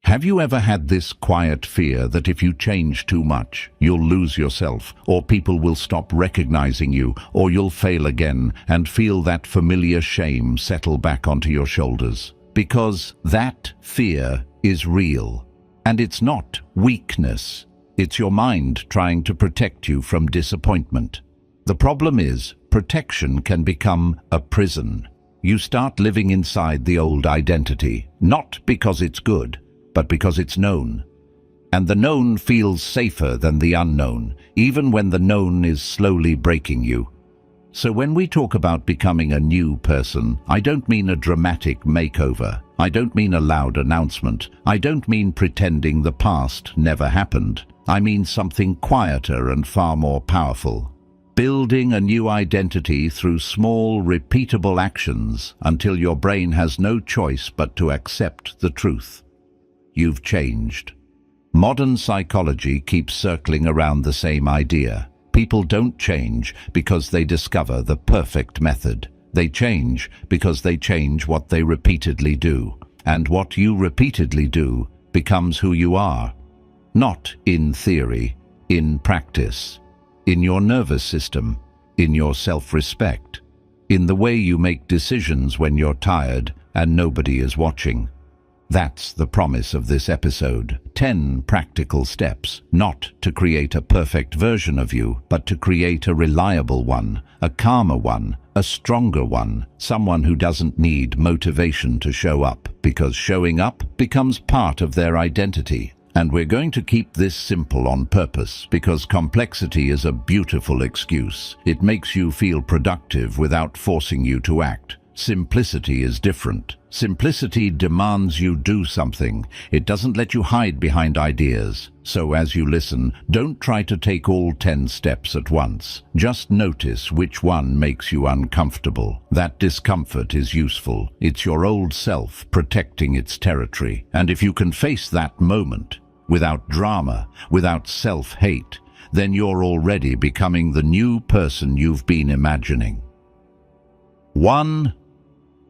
Have you ever had this quiet fear that if you change too much, you'll lose yourself, or people will stop recognizing you, or you'll fail again, and feel that familiar shame settle back onto your shoulders? Because that fear is real. And it's not weakness. It's your mind trying to protect you from disappointment. The problem is, protection can become a prison. You start living inside the old identity, not because it's good, but because it's known. And the known feels safer than the unknown, even when the known is slowly breaking you. So when we talk about becoming a new person, I don't mean a dramatic makeover. I don't mean a loud announcement. I don't mean pretending the past never happened. I mean something quieter and far more powerful. Building a new identity through small, repeatable actions until your brain has no choice but to accept the truth. You've changed. Modern psychology keeps circling around the same idea. People don't change because they discover the perfect method. They change because they change what they repeatedly do. And what you repeatedly do becomes who you are. Not in theory, in practice, in your nervous system, in your self-respect, in the way you make decisions when you're tired and nobody is watching. That's the promise of this episode. 10 practical steps, not to create a perfect version of you, but to create a reliable one, a calmer one, a stronger one, someone who doesn't need motivation to show up, because showing up becomes part of their identity. And we're going to keep this simple on purpose, because complexity is a beautiful excuse. It makes you feel productive without forcing you to act. Simplicity is different. Simplicity demands you do something. It doesn't let you hide behind ideas. So as you listen, don't try to take all 10 steps at once. Just notice which one makes you uncomfortable. That discomfort is useful. It's your old self protecting its territory. And if you can face that moment, without drama, without self-hate, then you're already becoming the new person you've been imagining. 1.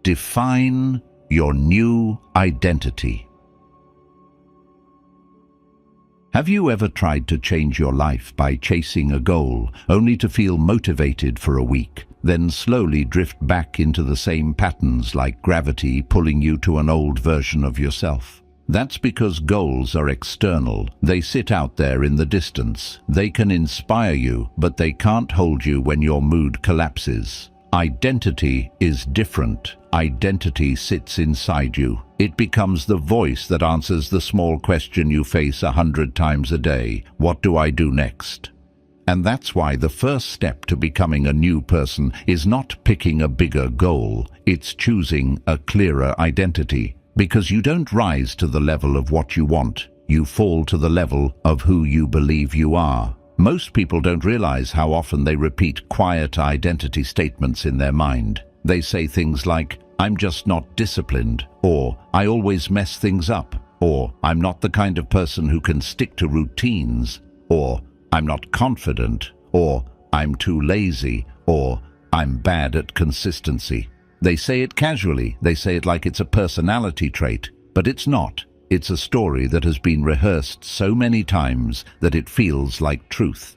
Define your new identity. Have you ever tried to change your life by chasing a goal, only to feel motivated for a week, then slowly drift back into the same patterns like gravity pulling you to an old version of yourself? That's because goals are external. They sit out there in the distance. They can inspire you, but they can't hold you when your mood collapses. Identity is different. Identity sits inside you. It becomes the voice that answers the small question you face 100 times a day. What do I do next? And that's why the first step to becoming a new person is not picking a bigger goal. It's choosing a clearer identity. Because you don't rise to the level of what you want. You fall to the level of who you believe you are. Most people don't realize how often they repeat quiet identity statements in their mind. They say things like, "I'm just not disciplined," or "I always mess things up," or "I'm not the kind of person who can stick to routines," or "I'm not confident," or "I'm too lazy," or "I'm bad at consistency." They say it casually. They say it like it's a personality trait, but it's not. It's a story that has been rehearsed so many times that it feels like truth.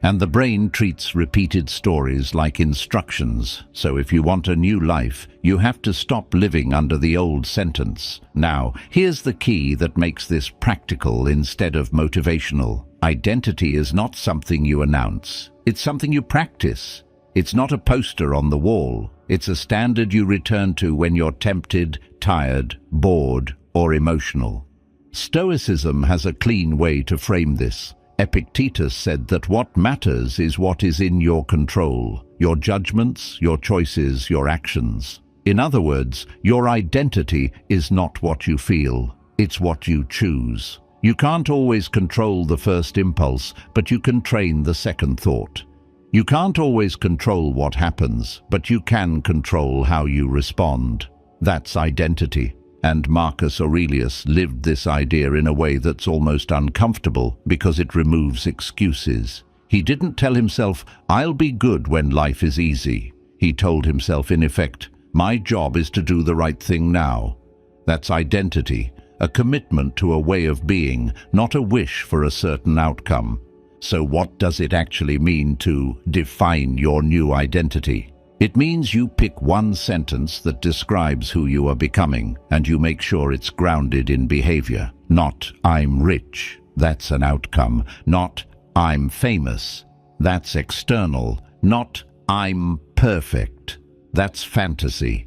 And the brain treats repeated stories like instructions. So if you want a new life, you have to stop living under the old sentence. Now, here's the key that makes this practical instead of motivational. Identity is not something you announce. It's something you practice. It's not a poster on the wall. It's a standard you return to when you're tempted, tired, bored, or emotional. Stoicism has a clean way to frame this. Epictetus said that what matters is what is in your control, your judgments, your choices, your actions. In other words, your identity is not what you feel, it's what you choose. You can't always control the first impulse, but you can train the second thought. You can't always control what happens, but you can control how you respond. That's identity. And Marcus Aurelius lived this idea in a way that's almost uncomfortable because it removes excuses. He didn't tell himself, "I'll be good when life is easy." He told himself, in effect, "My job is to do the right thing now." That's identity. a commitment to a way of being, not a wish for a certain outcome. So what does it actually mean to define your new identity? It means you pick one sentence that describes who you are becoming, and you make sure it's grounded in behavior. Not, "I'm rich," that's an outcome. Not, "I'm famous," that's external. Not, "I'm perfect," that's fantasy.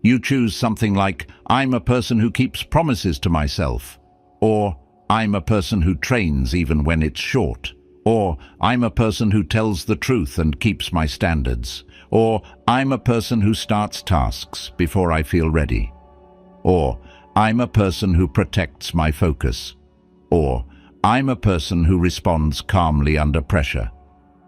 You choose something like, "I'm a person who keeps promises to myself," or "I'm a person who trains even when it's short," or "I'm a person who tells the truth and keeps my standards," or "I'm a person who starts tasks before I feel ready," or "I'm a person who protects my focus," or "I'm a person who responds calmly under pressure."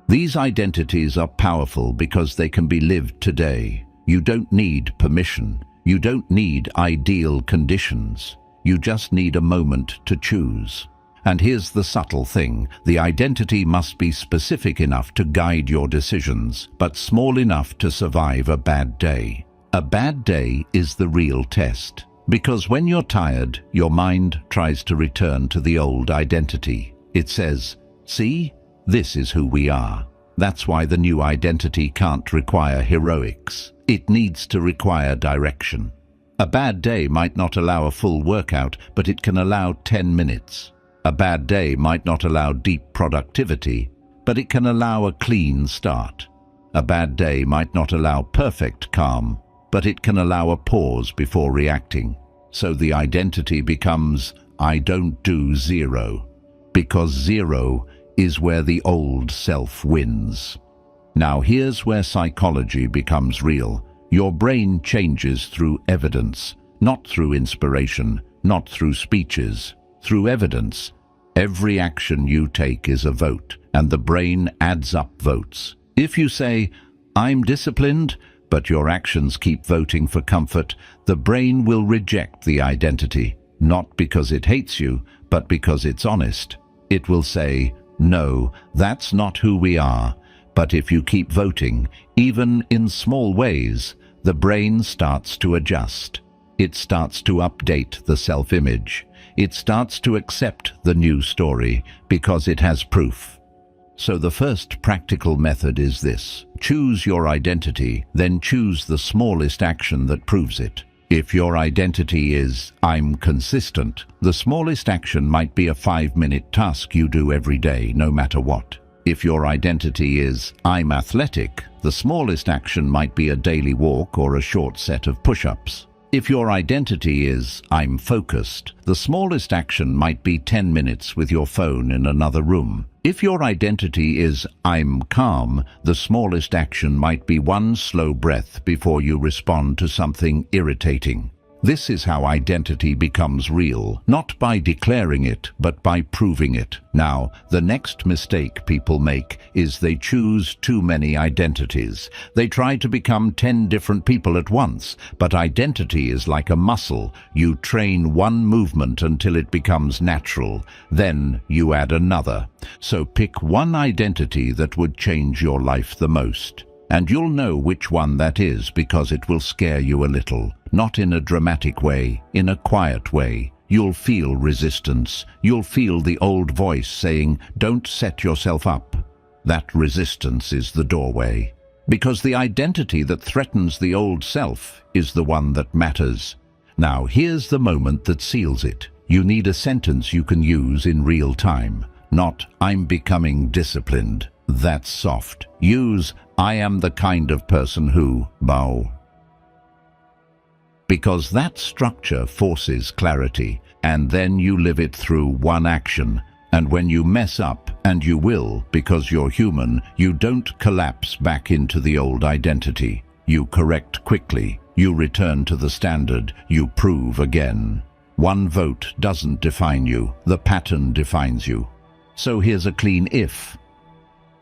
These identities are powerful because they can be lived today. You don't need permission. You don't need ideal conditions. You just need a moment to choose. And here's the subtle thing. The identity must be specific enough to guide your decisions, but small enough to survive a bad day. A bad day is the real test. Because when you're tired, your mind tries to return to the old identity. It says, "See, this is who we are." That's why the new identity can't require heroics. It needs to require direction. A bad day might not allow a full workout, but it can allow 10 minutes. A bad day might not allow deep productivity, but it can allow a clean start. A bad day might not allow perfect calm, but it can allow a pause before reacting. So the identity becomes, "I don't do zero," because zero is where the old self wins. Now here's where psychology becomes real. Your brain changes through evidence, not through inspiration, not through speeches, through evidence. Every action you take is a vote, and the brain adds up votes. If you say, "I'm disciplined," but your actions keep voting for comfort, the brain will reject the identity, not because it hates you, but because it's honest. It will say, "No, that's not who we are." But if you keep voting, even in small ways, the brain starts to adjust. It starts to update the self-image. It starts to accept the new story because it has proof. So the first practical method is this. Choose your identity, then choose the smallest action that proves it. If your identity is, "I'm consistent," the smallest action might be a 5-minute task you do every day, no matter what. If your identity is, "I'm athletic," the smallest action might be a daily walk or a short set of push-ups. If your identity is, "I'm focused," the smallest action might be 10 minutes with your phone in another room. If your identity is, "I'm calm," the smallest action might be one slow breath before you respond to something irritating. This is how identity becomes real, not by declaring it, but by proving it. Now, the next mistake people make is they choose too many identities. They try to become 10 different people at once, but identity is like a muscle. You train one movement until it becomes natural, then you add another. So pick one identity that would change your life the most. And you'll know which one that is because it will scare you a little. Not in a dramatic way, in a quiet way. You'll feel resistance. You'll feel the old voice saying, "Don't set yourself up." That resistance is the doorway. Because the identity that threatens the old self is the one that matters. Now, here's the moment that seals it. You need a sentence you can use in real time. Not, "I'm becoming disciplined." That's soft. Use, "I am the kind of person who, bow." Because that structure forces clarity, and then you live it through one action. And when you mess up, and you will, because you're human, you don't collapse back into the old identity. You correct quickly. You return to the standard. You prove again. One vote doesn't define you. The pattern defines you. So here's a clean if.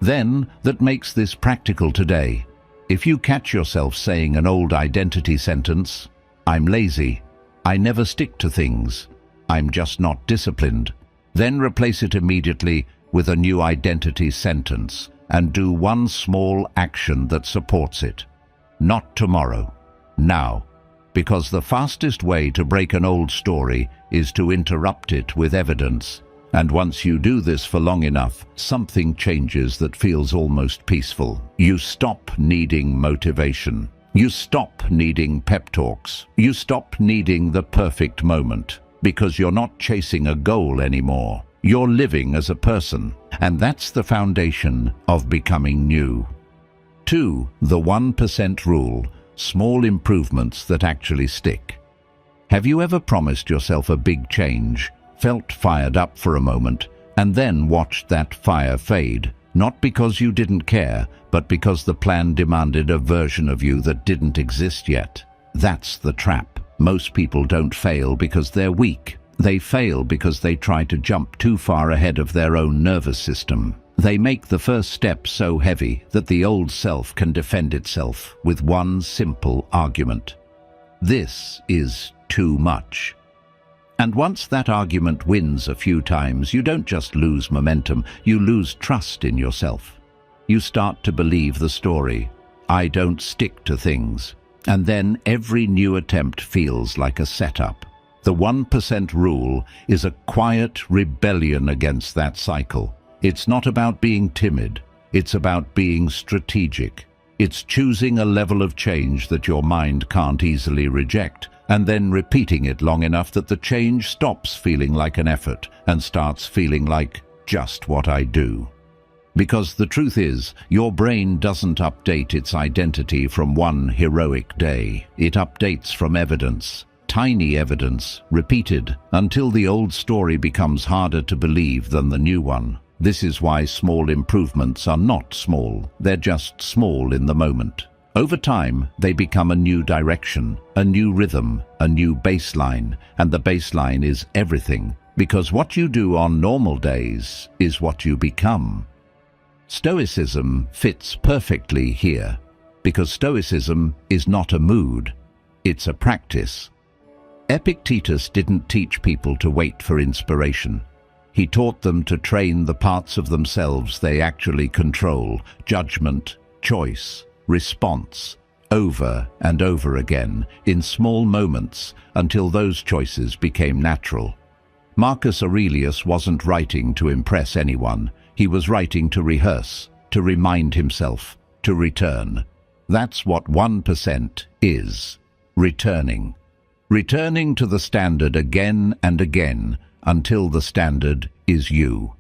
Then, that makes this practical today. If you catch yourself saying an old identity sentence, "I'm lazy," "I never stick to things," "I'm just not disciplined," then replace it immediately with a new identity sentence and do one small action that supports it. Not tomorrow, now. Because the fastest way to break an old story is to interrupt it with evidence. And once you do this for long enough, something changes that feels almost peaceful. You stop needing motivation. You stop needing pep talks. You stop needing the perfect moment, because you're not chasing a goal anymore. You're living as a person, and that's the foundation of becoming new. 2. The 1% rule, small improvements that actually stick. Have you ever promised yourself a big change, felt fired up for a moment, and then watched that fire fade? Not because you didn't care, but because the plan demanded a version of you that didn't exist yet. That's the trap. Most people don't fail because they're weak. They fail because they try to jump too far ahead of their own nervous system. They make the first step so heavy that the old self can defend itself with one simple argument. This is too much. And once that argument wins a few times, you don't just lose momentum, you lose trust in yourself. You start to believe the story, I don't stick to things. And then every new attempt feels like a setup. The 1% rule is a quiet rebellion against that cycle. It's not about being timid, it's about being strategic. It's choosing a level of change that your mind can't easily reject, and then repeating it long enough that the change stops feeling like an effort and starts feeling like just what I do. Because the truth is, your brain doesn't update its identity from one heroic day. It updates from evidence, tiny evidence, repeated, until the old story becomes harder to believe than the new one. This is why small improvements are not small, they're just small in the moment. Over time, they become a new direction, a new rhythm, a new baseline, and the baseline is everything, because what you do on normal days is what you become. Stoicism fits perfectly here, because Stoicism is not a mood, it's a practice. Epictetus didn't teach people to wait for inspiration. He taught them to train the parts of themselves they actually control, judgment, choice, response, over and over again, in small moments, until those choices became natural. Marcus Aurelius wasn't writing to impress anyone. He was writing to rehearse, to remind himself, to return. That's what 1% is. Returning. Returning to the standard again and again, until the standard is you.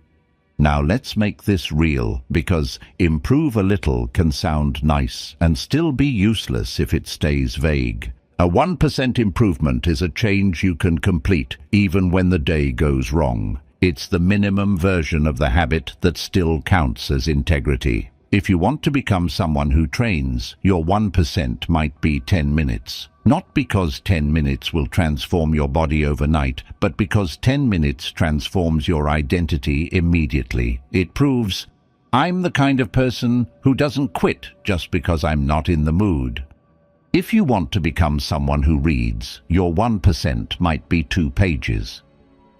Now let's make this real, because improve a little can sound nice and still be useless if it stays vague. A 1% improvement is a change you can complete even when the day goes wrong. It's the minimum version of the habit that still counts as integrity. If you want to become someone who trains, your 1% might be 10 minutes. Not because 10 minutes will transform your body overnight, but because 10 minutes transforms your identity immediately. It proves, I'm the kind of person who doesn't quit just because I'm not in the mood. If you want to become someone who reads, your 1% might be 2 pages.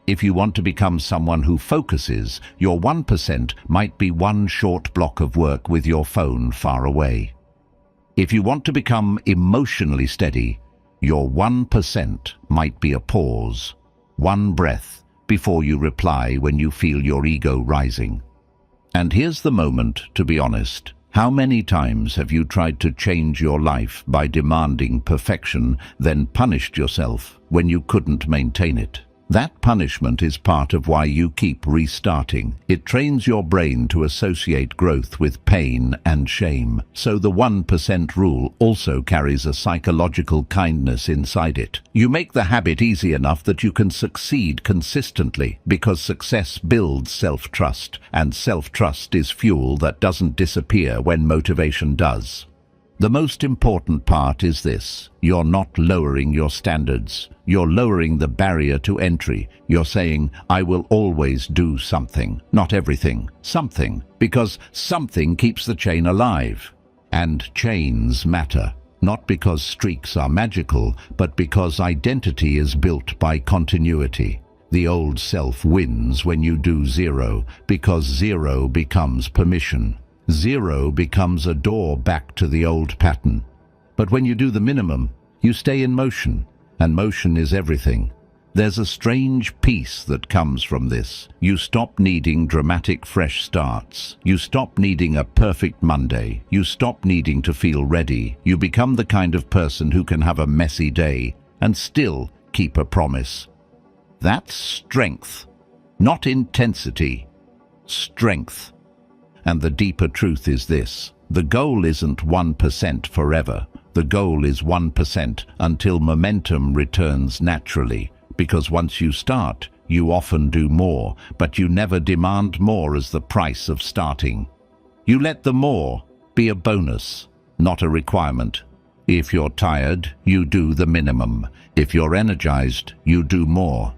If you want to become someone who focuses, your 1% might be 1 short block of work with your phone far away. If you want to become emotionally steady, your 1% might be a pause, 1 breath, before you reply when you feel your ego rising. And here's the moment, to be honest. How many times have you tried to change your life by demanding perfection, then punished yourself when you couldn't maintain it? That punishment is part of why you keep restarting. It trains your brain to associate growth with pain and shame. So the 1% rule also carries a psychological kindness inside it. You make the habit easy enough that you can succeed consistently, because success builds self-trust, and self-trust is fuel that doesn't disappear when motivation does. The most important part is this: you're not lowering your standards. You're lowering the barrier to entry. You're saying, I will always do something, not everything, something, because something keeps the chain alive. And chains matter, not because streaks are magical, but because identity is built by continuity. The old self wins when you do 0, because 0 becomes permission. 0 becomes a door back to the old pattern. But when you do the minimum, You stay in motion, and motion is everything. There's a strange peace that comes from this. You stop needing dramatic fresh starts. You stop needing a perfect Monday. You stop needing to feel ready. You become the kind of person who can have a messy day and still keep a promise. That's strength, not intensity. Strength. And the deeper truth is this: the goal isn't 1% forever. The goal is 1% until momentum returns naturally. Because once you start, you often do more, but you never demand more as the price of starting. You let the more be a bonus, not a requirement. If you're tired, you do the minimum. If you're energized, you do more.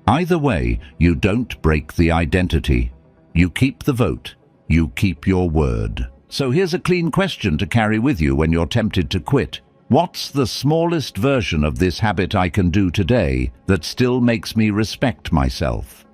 Either way, you don't break the identity. You keep the vote. You keep your word. So here's a clean question to carry with you when you're tempted to quit. What's the smallest version of this habit I can do today that still makes me respect myself?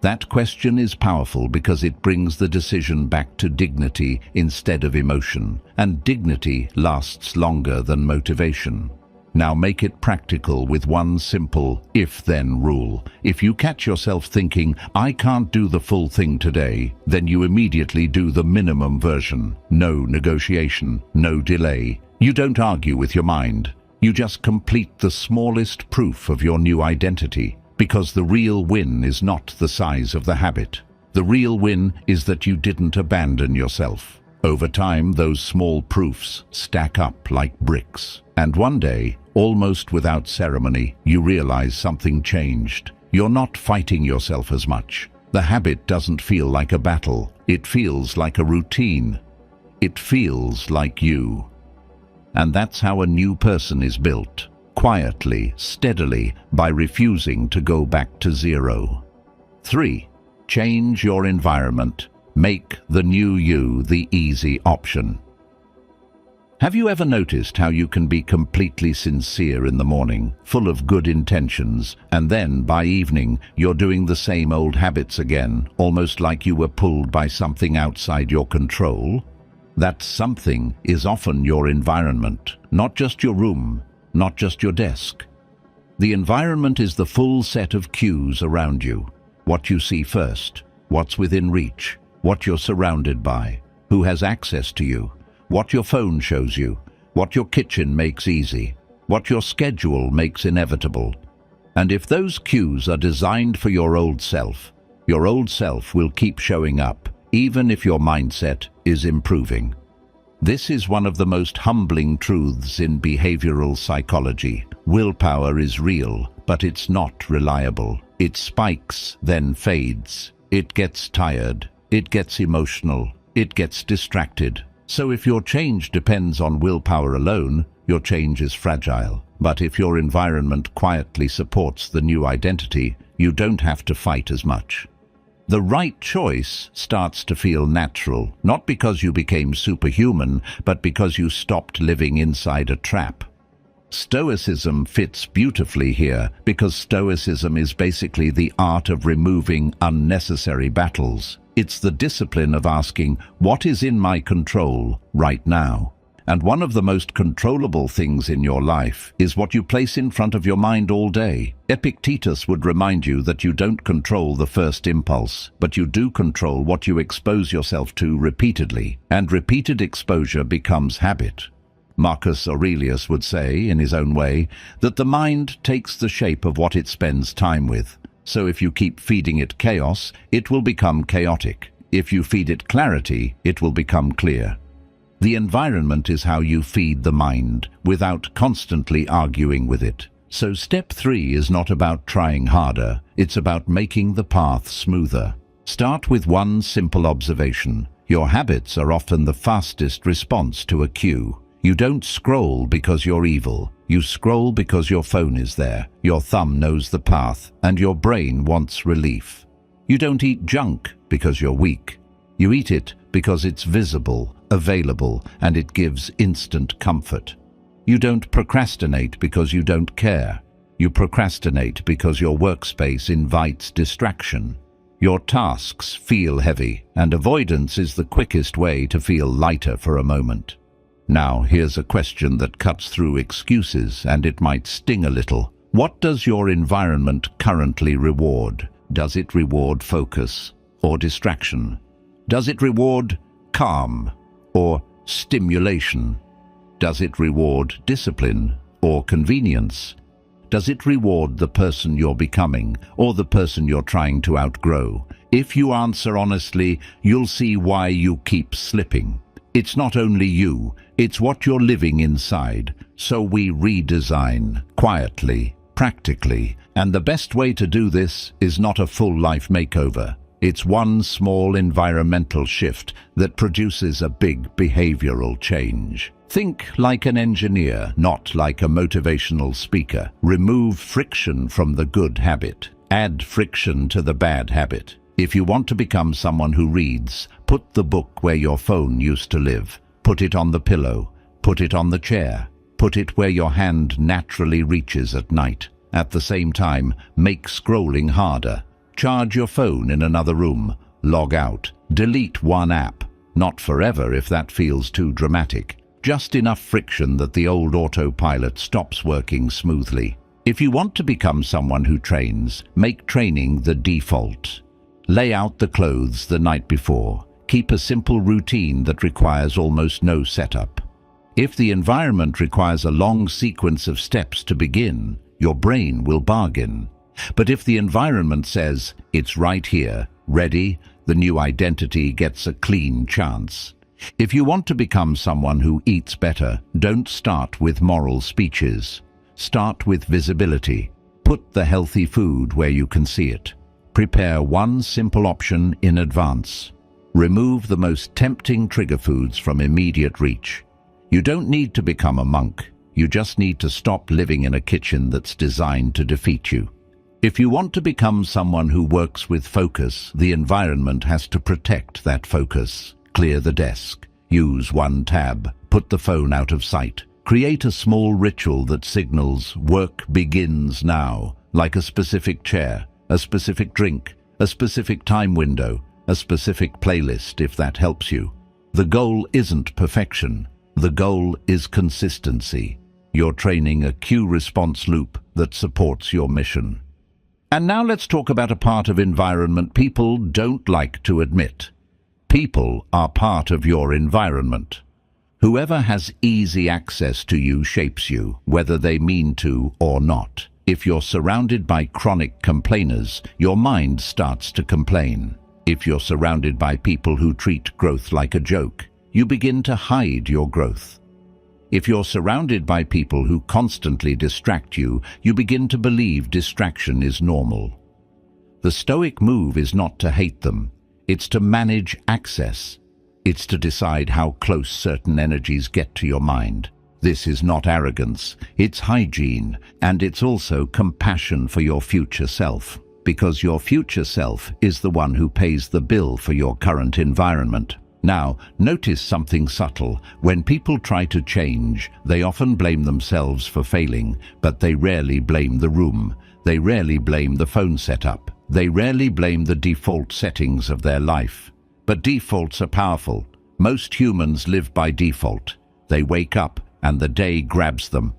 That question is powerful because it brings the decision back to dignity instead of emotion, and dignity lasts longer than motivation. Now make it practical with one simple if-then rule. If you catch yourself thinking, I can't do the full thing today, then you immediately do the minimum version. No negotiation, no delay. You don't argue with your mind. You just complete the smallest proof of your new identity, because the real win is not the size of the habit. The real win is that you didn't abandon yourself. Over time, those small proofs stack up like bricks. And one day, almost without ceremony, you realize something changed. You're not fighting yourself as much. The habit doesn't feel like a battle. It feels like a routine. It feels like you. And that's how a new person is built. Quietly, steadily, by refusing to go back to zero. 3. Change your environment. Make the new you the easy option. Have you ever noticed how you can be completely sincere in the morning, full of good intentions, and then by evening you're doing the same old habits again, almost like you were pulled by something outside your control? That something is often your environment, not just your room, not just your desk. The environment is the full set of cues around you. What you see first, what's within reach, what you're surrounded by, who has access to you, what your phone shows you, what your kitchen makes easy, what your schedule makes inevitable. And if those cues are designed for your old self will keep showing up, even if your mindset is improving. This is one of the most humbling truths in behavioral psychology. Willpower is real, but it's not reliable. It spikes, then fades. It gets tired. It gets emotional. It gets distracted. So if your change depends on willpower alone, your change is fragile. But if your environment quietly supports the new identity, you don't have to fight as much. The right choice starts to feel natural, not because you became superhuman, but because you stopped living inside a trap. Stoicism fits beautifully here, because Stoicism is basically the art of removing unnecessary battles. It's the discipline of asking, what is in my control right now? And one of the most controllable things in your life is what you place in front of your mind all day. Epictetus would remind you that you don't control the first impulse, but you do control what you expose yourself to repeatedly, and repeated exposure becomes habit. Marcus Aurelius would say, in his own way, that the mind takes the shape of what it spends time with. So if you keep feeding it chaos, it will become chaotic. If you feed it clarity, it will become clear. The environment is how you feed the mind, without constantly arguing with it. So step 3 is not about trying harder, it's about making the path smoother. Start with one simple observation. Your habits are often the fastest response to a cue. You don't scroll because you're evil. You scroll because your phone is there, your thumb knows the path, and your brain wants relief. You don't eat junk because you're weak. You eat it because it's visible, available, and it gives instant comfort. You don't procrastinate because you don't care. You procrastinate because your workspace invites distraction. Your tasks feel heavy, and avoidance is the quickest way to feel lighter for a moment. Now, here's a question that cuts through excuses, and it might sting a little. What does your environment currently reward? Does it reward focus or distraction? Does it reward calm or stimulation? Does it reward discipline or convenience? Does it reward the person you're becoming or the person you're trying to outgrow? If you answer honestly, you'll see why you keep slipping. It's not only you, it's what you're living inside. So we redesign quietly, practically, and the best way to do this is not a full life makeover. It's one small environmental shift that produces a big behavioral change. Think like an engineer, not like a motivational speaker. Remove friction from the good habit. Add friction to the bad habit. If you want to become someone who reads, put the book where your phone used to live. Put it on the pillow. Put it on the chair. Put it where your hand naturally reaches at night. At the same time, make scrolling harder. Charge your phone in another room. Log out. Delete one app. Not forever if that feels too dramatic. Just enough friction that the old autopilot stops working smoothly. If you want to become someone who trains, make training the default. Lay out the clothes the night before. Keep a simple routine that requires almost no setup. If the environment requires a long sequence of steps to begin, your brain will bargain. But if the environment says, it's right here, ready, the new identity gets a clean chance. If you want to become someone who eats better, don't start with moral speeches. Start with visibility. Put the healthy food where you can see it. Prepare one simple option in advance. Remove the most tempting trigger foods from immediate reach. You don't need to become a monk. You just need to stop living in a kitchen that's designed to defeat you. If you want to become someone who works with focus, the environment has to protect that focus. Clear the desk. Use one tab. Put the phone out of sight. Create a small ritual that signals work begins now, like a specific chair, a specific drink, a specific time window, a specific playlist if that helps you. The goal isn't perfection. The goal is consistency. You're training a cue-response loop that supports your mission. And now let's talk about a part of environment people don't like to admit. People are part of your environment. Whoever has easy access to you shapes you, whether they mean to or not. If you're surrounded by chronic complainers, your mind starts to complain. If you're surrounded by people who treat growth like a joke, you begin to hide your growth. If you're surrounded by people who constantly distract you, you begin to believe distraction is normal. The Stoic move is not to hate them. It's to manage access. It's to decide how close certain energies get to your mind. This is not arrogance, it's hygiene, and it's also compassion for your future self. Because your future self is the one who pays the bill for your current environment. Now, notice something subtle. When people try to change, they often blame themselves for failing, but they rarely blame the room. They rarely blame the phone setup. They rarely blame the default settings of their life. But defaults are powerful. Most humans live by default. They wake up and the day grabs them.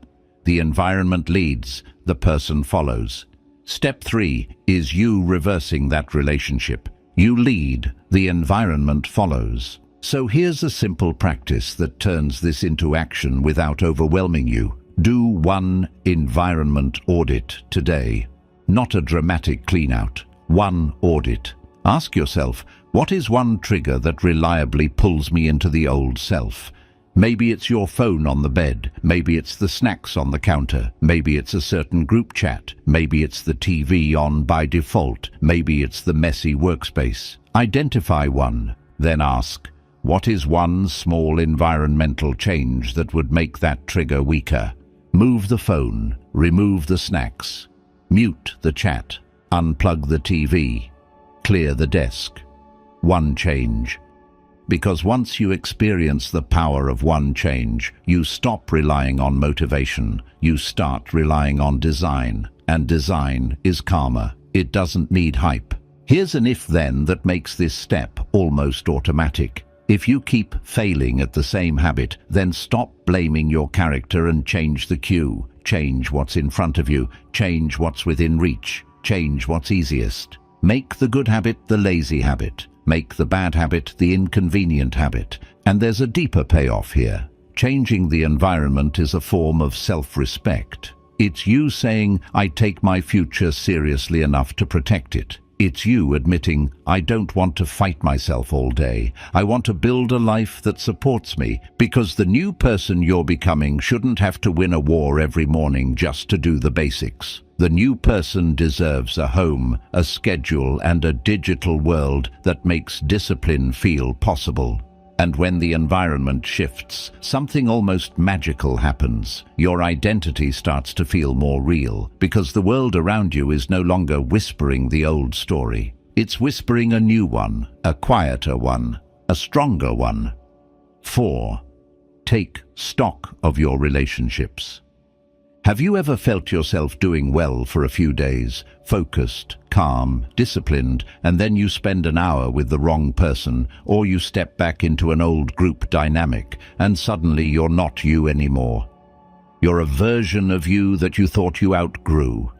The environment leads, the person follows. Step 3 is you reversing that relationship. You lead, the environment follows. So here's a simple practice that turns this into action without overwhelming you. Do one environment audit today. Not a dramatic clean-out. One audit. Ask yourself, what is one trigger that reliably pulls me into the old self? Maybe it's your phone on the bed. Maybe it's the snacks on the counter. Maybe it's a certain group chat. Maybe it's the TV on by default. Maybe it's the messy workspace. Identify one. Then ask, what is one small environmental change that would make that trigger weaker? Move the phone. Remove the snacks. Mute the chat. Unplug the TV. Clear the desk. One change. Because once you experience the power of one change, you stop relying on motivation. You start relying on design. And design is karma. It doesn't need hype. Here's an if-then that makes this step almost automatic. If you keep failing at the same habit, then stop blaming your character and change the cue. Change what's in front of you. Change what's within reach. Change what's easiest. Make the good habit the lazy habit. Make the bad habit the inconvenient habit. And there's a deeper payoff here. Changing the environment is a form of self-respect. It's you saying, I take my future seriously enough to protect it. It's you admitting, I don't want to fight myself all day. I want to build a life that supports me, because the new person you're becoming shouldn't have to win a war every morning just to do the basics. The new person deserves a home, a schedule, and a digital world that makes discipline feel possible. And when the environment shifts, something almost magical happens. Your identity starts to feel more real, because the world around you is no longer whispering the old story. It's whispering a new one, a quieter one, a stronger one. 4. Take stock of your relationships. Have you ever felt yourself doing well for a few days, focused, calm, disciplined, and then you spend an hour with the wrong person, or you step back into an old group dynamic, and suddenly you're not you anymore? You're a version of you that you thought you outgrew.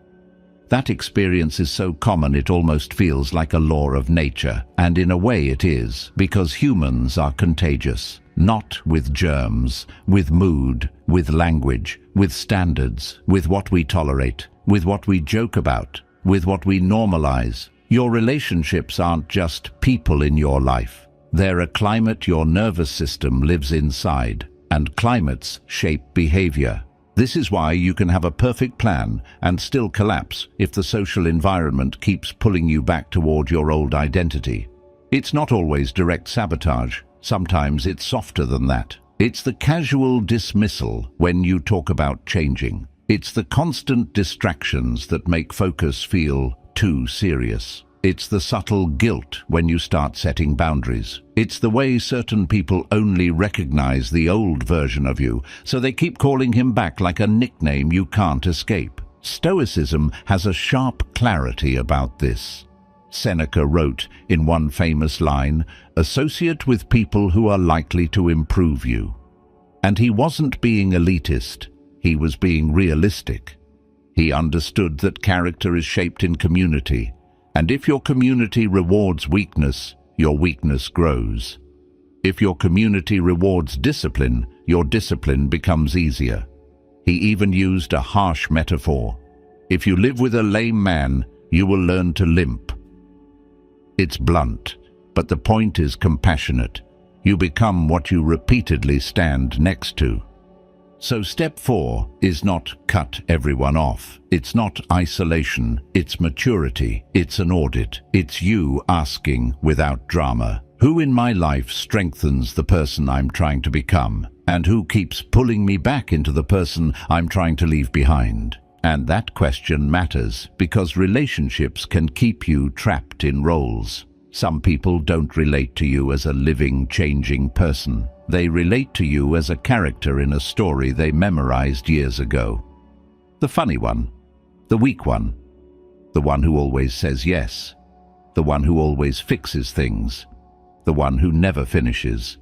That experience is so common it almost feels like a law of nature, and in a way it is, because humans are contagious. Not with germs, with mood, with language, with standards, with what we tolerate, with what we joke about, with what we normalize. Your relationships aren't just people in your life. They're a climate your nervous system lives inside, and climates shape behavior. This is why you can have a perfect plan and still collapse if the social environment keeps pulling you back toward your old identity. It's not always direct sabotage. Sometimes it's softer than that. It's the casual dismissal when you talk about changing. It's the constant distractions that make focus feel too serious. It's the subtle guilt when you start setting boundaries. It's the way certain people only recognize the old version of you, so they keep calling him back like a nickname you can't escape. Stoicism has a sharp clarity about this. Seneca wrote in one famous line, "Associate with people who are likely to improve you." And he wasn't being elitist, he was being realistic. He understood that character is shaped in community, and if your community rewards weakness, your weakness grows. If your community rewards discipline, your discipline becomes easier. He even used a harsh metaphor. If you live with a lame man, you will learn to limp. It's blunt, but the point is compassionate. You become what you repeatedly stand next to. So step 4 is not cut everyone off. It's not isolation, it's maturity, it's an audit. It's you asking without drama, who in my life strengthens the person I'm trying to become, and who keeps pulling me back into the person I'm trying to leave behind? And that question matters because relationships can keep you trapped in roles. Some people don't relate to you as a living, changing person. They relate to you as a character in a story they memorized years ago. The funny one, the weak one, the one who always says yes, the one who always fixes things, the one who never finishes,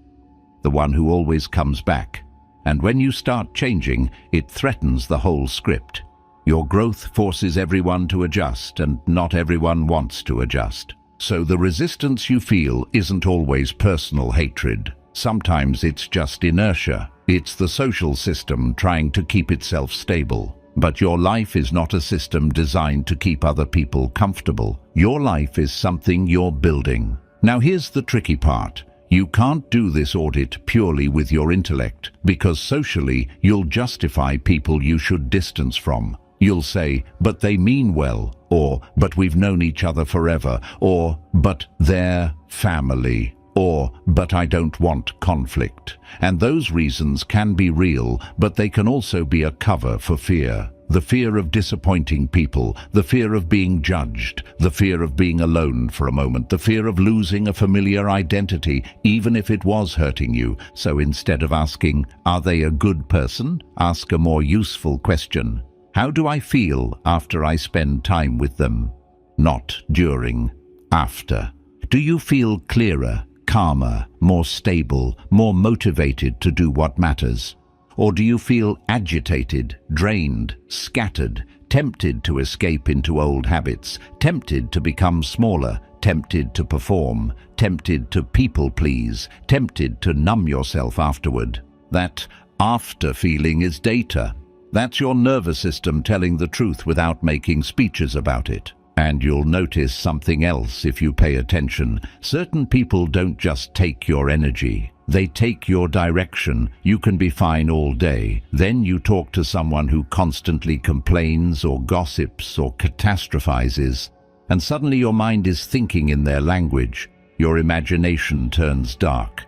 the one who always comes back. And when you start changing, it threatens the whole script. Your growth forces everyone to adjust, and not everyone wants to adjust. So the resistance you feel isn't always personal hatred. Sometimes it's just inertia. It's the social system trying to keep itself stable. But your life is not a system designed to keep other people comfortable. Your life is something you're building. Now here's the tricky part. You can't do this audit purely with your intellect, because socially you'll justify people you should distance from. You'll say, but they mean well, or, but we've known each other forever, or, but they're family, or, but I don't want conflict. And those reasons can be real, but they can also be a cover for fear. The fear of disappointing people, the fear of being judged, the fear of being alone for a moment, the fear of losing a familiar identity, even if it was hurting you. So instead of asking, are they a good person? Ask a more useful question. How do I feel after I spend time with them? Not during, after. Do you feel clearer, calmer, more stable, more motivated to do what matters? Or do you feel agitated, drained, scattered, tempted to escape into old habits, tempted to become smaller, tempted to perform, tempted to people please, tempted to numb yourself afterward? That after feeling is data. That's your nervous system telling the truth without making speeches about it. And you'll notice something else if you pay attention. Certain people don't just take your energy. They take your direction. You can be fine all day. Then you talk to someone who constantly complains or gossips or catastrophizes, and suddenly your mind is thinking in their language. Your imagination turns dark.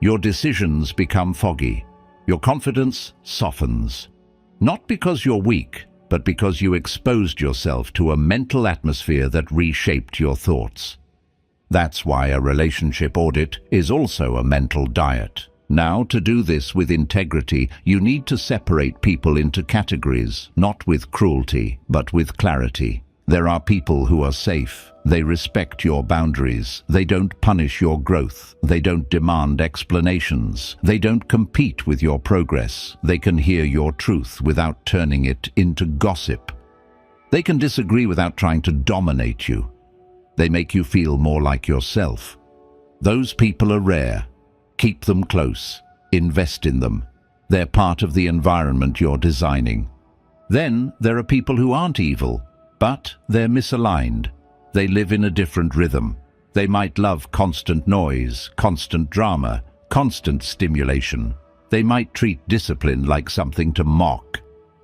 Your decisions become foggy. Your confidence softens. Not because you're weak, but because you exposed yourself to a mental atmosphere that reshaped your thoughts. That's why a relationship audit is also a mental diet. Now, to do this with integrity, you need to separate people into categories, not with cruelty, but with clarity. There are people who are safe. They respect your boundaries. They don't punish your growth. They don't demand explanations. They don't compete with your progress. They can hear your truth without turning it into gossip. They can disagree without trying to dominate you. They make you feel more like yourself. Those people are rare. Keep them close. Invest in them. They're part of the environment you're designing. Then there are people who aren't evil, but they're misaligned. They live in a different rhythm. They might love constant noise, constant drama, constant stimulation. They might treat discipline like something to mock.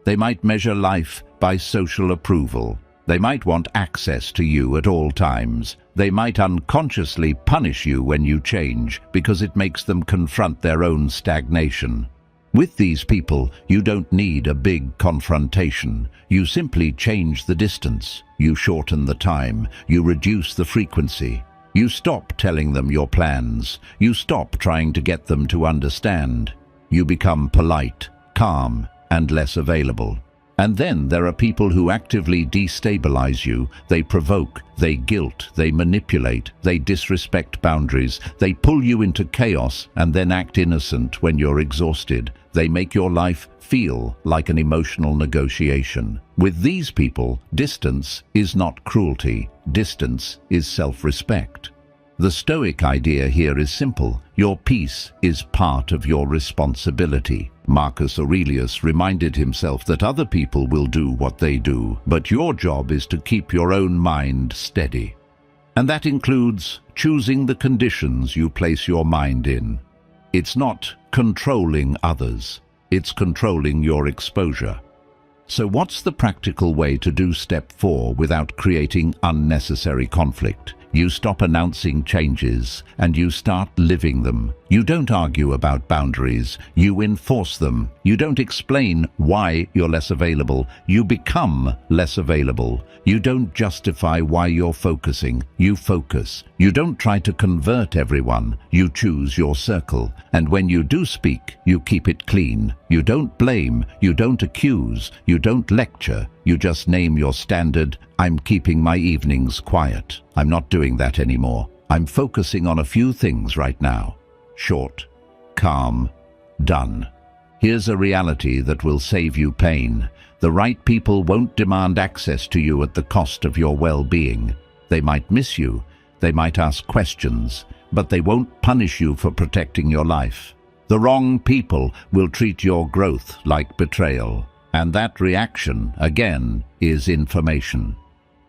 They might measure life by social approval. They might want access to you at all times. They might unconsciously punish you when you change because it makes them confront their own stagnation. With these people, you don't need a big confrontation. You simply change the distance. You shorten the time. You reduce the frequency. You stop telling them your plans. You stop trying to get them to understand. You become polite, calm, and less available. And then there are people who actively destabilize you. They provoke, they guilt, they manipulate, they disrespect boundaries, they pull you into chaos and then act innocent when you're exhausted. They make your life feel like an emotional negotiation. With these people, distance is not cruelty. Distance is self-respect. The Stoic idea here is simple. Your peace is part of your responsibility. Marcus Aurelius reminded himself that other people will do what they do, but your job is to keep your own mind steady. And that includes choosing the conditions you place your mind in. It's not controlling others, it's controlling your exposure. So what's the practical way to do step 4 without creating unnecessary conflict? You stop announcing changes and you start living them. You don't argue about boundaries, you enforce them. You don't explain why you're less available, you become less available. You don't justify why you're focusing, you focus. You don't try to convert everyone, you choose your circle. And when you do speak, you keep it clean. You don't blame, you don't accuse, you don't lecture. You just name your standard. I'm keeping my evenings quiet. I'm not doing that anymore. I'm focusing on a few things right now. Short, calm, done. Here's a reality that will save you pain. The right people won't demand access to you at the cost of your well-being. They might miss you, they might ask questions, but they won't punish you for protecting your life. The wrong people will treat your growth like betrayal. And that reaction, again, is information.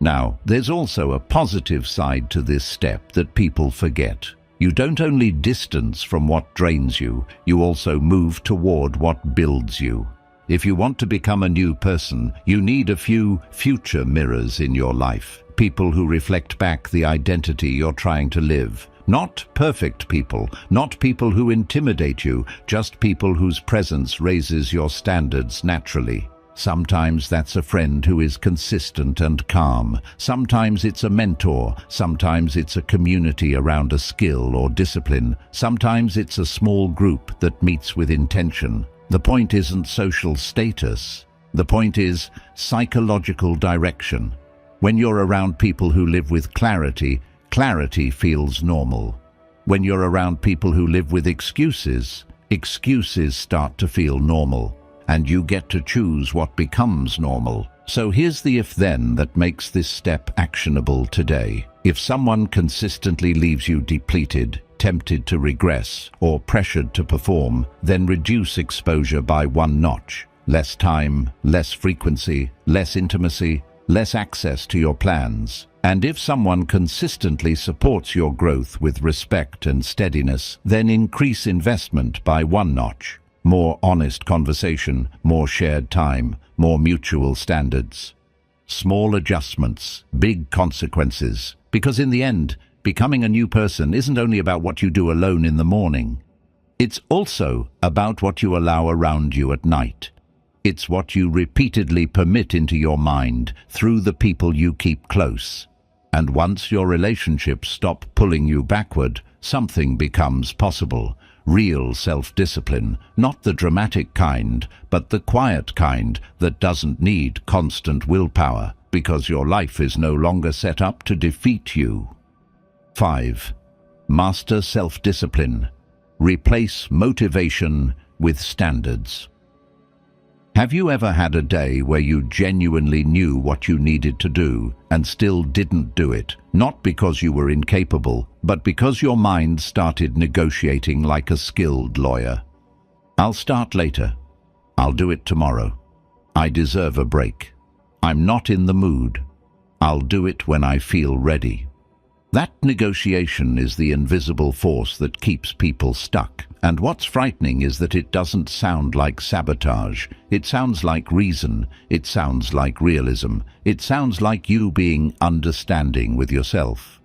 Now, there's also a positive side to this step that people forget. You don't only distance from what drains you, you also move toward what builds you. If you want to become a new person, you need a few future mirrors in your life. People who reflect back the identity you're trying to live. Not perfect people, not people who intimidate you, just people whose presence raises your standards naturally. Sometimes that's a friend who is consistent and calm. Sometimes it's a mentor. Sometimes it's a community around a skill or discipline. Sometimes it's a small group that meets with intention. The point isn't social status. The point is psychological direction. When you're around people who live with clarity, clarity feels normal. When you're around people who live with excuses, excuses start to feel normal, and you get to choose what becomes normal. So here's the if-then that makes this step actionable today. If someone consistently leaves you depleted, tempted to regress, or pressured to perform, then reduce exposure by one notch. Less time, less frequency, less intimacy, less access to your plans. And if someone consistently supports your growth with respect and steadiness, then increase investment by one notch. More honest conversation, more shared time, more mutual standards. Small adjustments, big consequences. Because in the end, becoming a new person isn't only about what you do alone in the morning. It's also about what you allow around you at night. It's what you repeatedly permit into your mind through the people you keep close. And once your relationships stop pulling you backward, something becomes possible. Real self-discipline, not the dramatic kind, but the quiet kind that doesn't need constant willpower, because your life is no longer set up to defeat you. 5. Master self-discipline. Replace motivation with standards. Have you ever had a day where you genuinely knew what you needed to do and still didn't do it? Not because you were incapable, but because your mind started negotiating like a skilled lawyer. I'll start later. I'll do it tomorrow. I deserve a break. I'm not in the mood. I'll do it when I feel ready. That negotiation is the invisible force that keeps people stuck. And what's frightening is that it doesn't sound like sabotage. It sounds like reason. It sounds like realism. It sounds like you being understanding with yourself.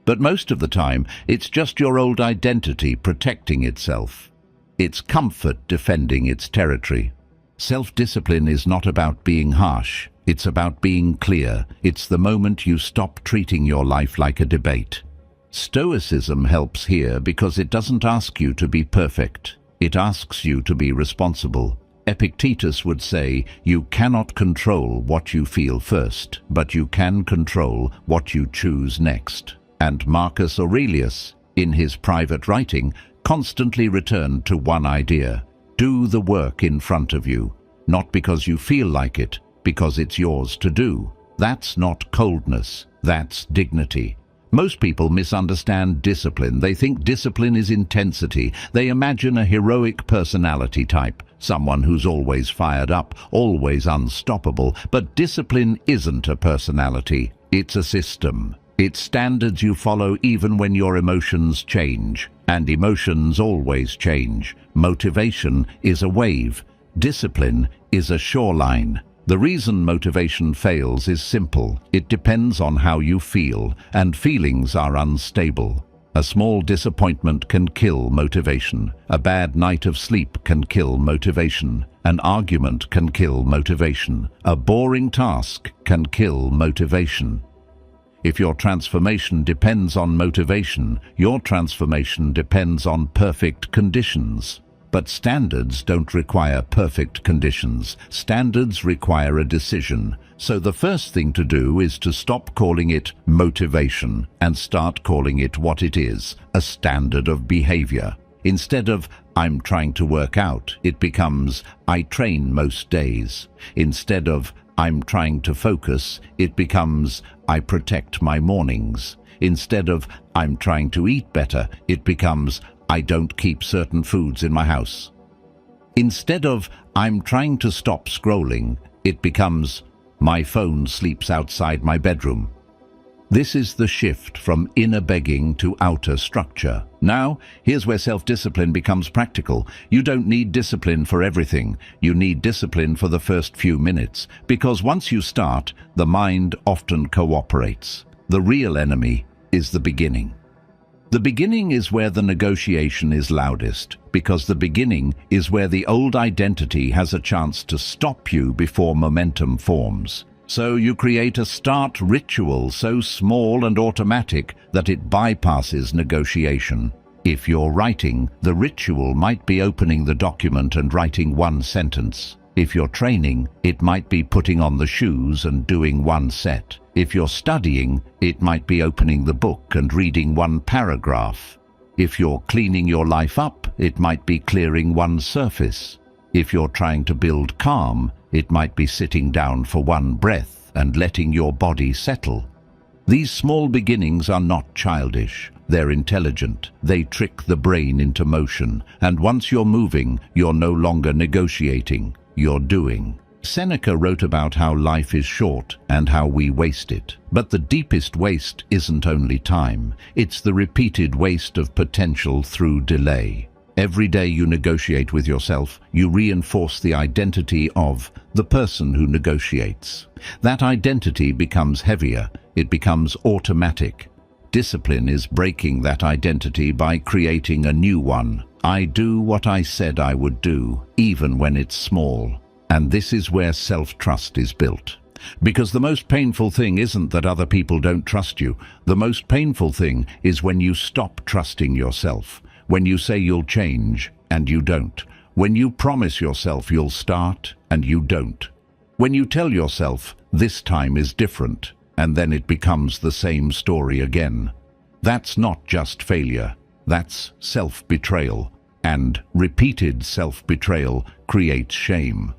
But most of the time, it's just your old identity protecting itself. It's comfort defending its territory. Self-discipline is not about being harsh. It's about being clear. It's the moment you stop treating your life like a debate. Stoicism helps here because it doesn't ask you to be perfect. It asks you to be responsible. Epictetus would say, you cannot control what you feel first, but you can control what you choose next. And Marcus Aurelius, in his private writing, constantly returned to one idea. Do the work in front of you, not because you feel like it, because it's yours to do. That's not coldness, that's dignity. Most people misunderstand discipline. They think discipline is intensity. They imagine a heroic personality type, someone who's always fired up, always unstoppable. But discipline isn't a personality, it's a system. It's standards you follow even when your emotions change. And emotions always change. Motivation is a wave. Discipline is a shoreline. The reason motivation fails is simple. It depends on how you feel, and feelings are unstable. A small disappointment can kill motivation. A bad night of sleep can kill motivation. An argument can kill motivation. A boring task can kill motivation. If your transformation depends on motivation, your transformation depends on perfect conditions. But standards don't require perfect conditions. Standards require a decision. So the first thing to do is to stop calling it motivation and start calling it what it is, a standard of behavior. Instead of, I'm trying to work out, it becomes, I train most days. Instead of, I'm trying to focus, it becomes, I protect my mornings. Instead of, I'm trying to eat better, it becomes, I don't keep certain foods in my house. Instead of, I'm trying to stop scrolling, it becomes, my phone sleeps outside my bedroom. This is the shift from inner begging to outer structure. Now, here's where self-discipline becomes practical. You don't need discipline for everything. You need discipline for the first few minutes, because once you start, the mind often cooperates. The real enemy is the beginning. The beginning is where the negotiation is loudest, because the beginning is where the old identity has a chance to stop you before momentum forms. So you create a start ritual so small and automatic that it bypasses negotiation. If you're writing, the ritual might be opening the document and writing one sentence. If you're training, it might be putting on the shoes and doing one set. If you're studying, it might be opening the book and reading one paragraph. If you're cleaning your life up, it might be clearing one surface. If you're trying to build calm, it might be sitting down for one breath and letting your body settle. These small beginnings are not childish. They're intelligent. They trick the brain into motion. And once you're moving, you're no longer negotiating, you're doing. Seneca wrote about how life is short and how we waste it. But the deepest waste isn't only time. It's the repeated waste of potential through delay. Every day you negotiate with yourself, you reinforce the identity of the person who negotiates. That identity becomes heavier. It becomes automatic. Discipline is breaking that identity by creating a new one. I do what I said I would do, even when it's small. And this is where self-trust is built. Because the most painful thing isn't that other people don't trust you. The most painful thing is when you stop trusting yourself. When you say you'll change, and you don't. When you promise yourself you'll start, and you don't. When you tell yourself, this time is different, and then it becomes the same story again. That's not just failure. That's self-betrayal. And repeated self-betrayal creates shame.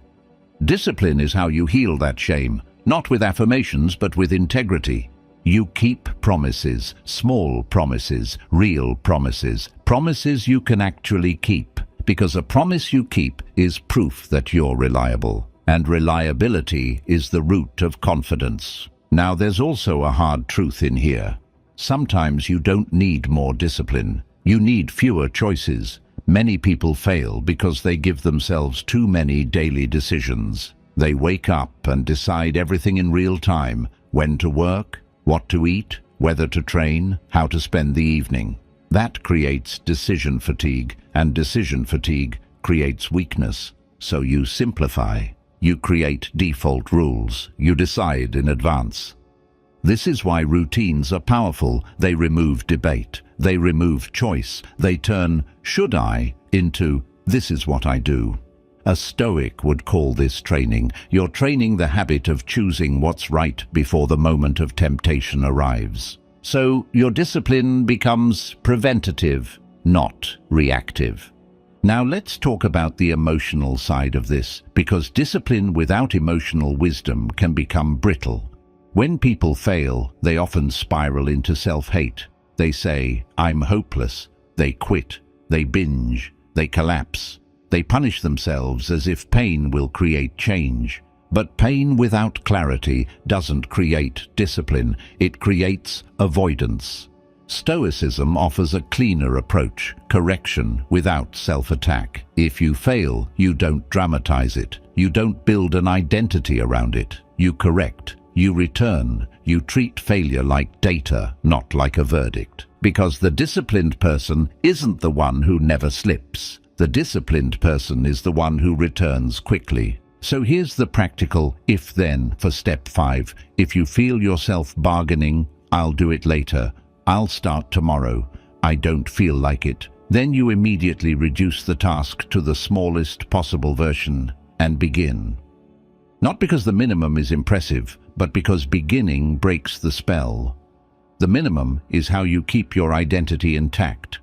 Discipline is how you heal that shame, not with affirmations, but with integrity. You keep promises, small promises, real promises, promises you can actually keep, because a promise you keep is proof that you're reliable, and reliability is the root of confidence. Now, there's also a hard truth in here. Sometimes you don't need more discipline. You need fewer choices. Many people fail because they give themselves too many daily decisions. They wake up and decide everything in real time: when to work, what to eat, whether to train, how to spend the evening. That creates decision fatigue, and decision fatigue creates weakness. So you simplify. You create default rules. You decide in advance. This is why routines are powerful. They remove debate. They remove choice. They turn "should I" into "this is what I do." A Stoic would call this training. You're training the habit of choosing what's right before the moment of temptation arrives. So your discipline becomes preventative, not reactive. Now let's talk about the emotional side of this, because discipline without emotional wisdom can become brittle. When people fail, they often spiral into self-hate. They say, "I'm hopeless." They quit. They binge. They collapse. They punish themselves as if pain will create change. But pain without clarity doesn't create discipline. It creates avoidance. Stoicism offers a cleaner approach: correction without self-attack. If you fail, you don't dramatize it. You don't build an identity around it. You correct. You return. You treat failure like data, not like a verdict. Because the disciplined person isn't the one who never slips. The disciplined person is the one who returns quickly. So here's the practical if-then for step 5. If you feel yourself bargaining, "I'll do it later," "I'll start tomorrow," "I don't feel like it," then you immediately reduce the task to the smallest possible version and begin. Not because the minimum is impressive, but because beginning breaks the spell. The minimum is how you keep your identity intact.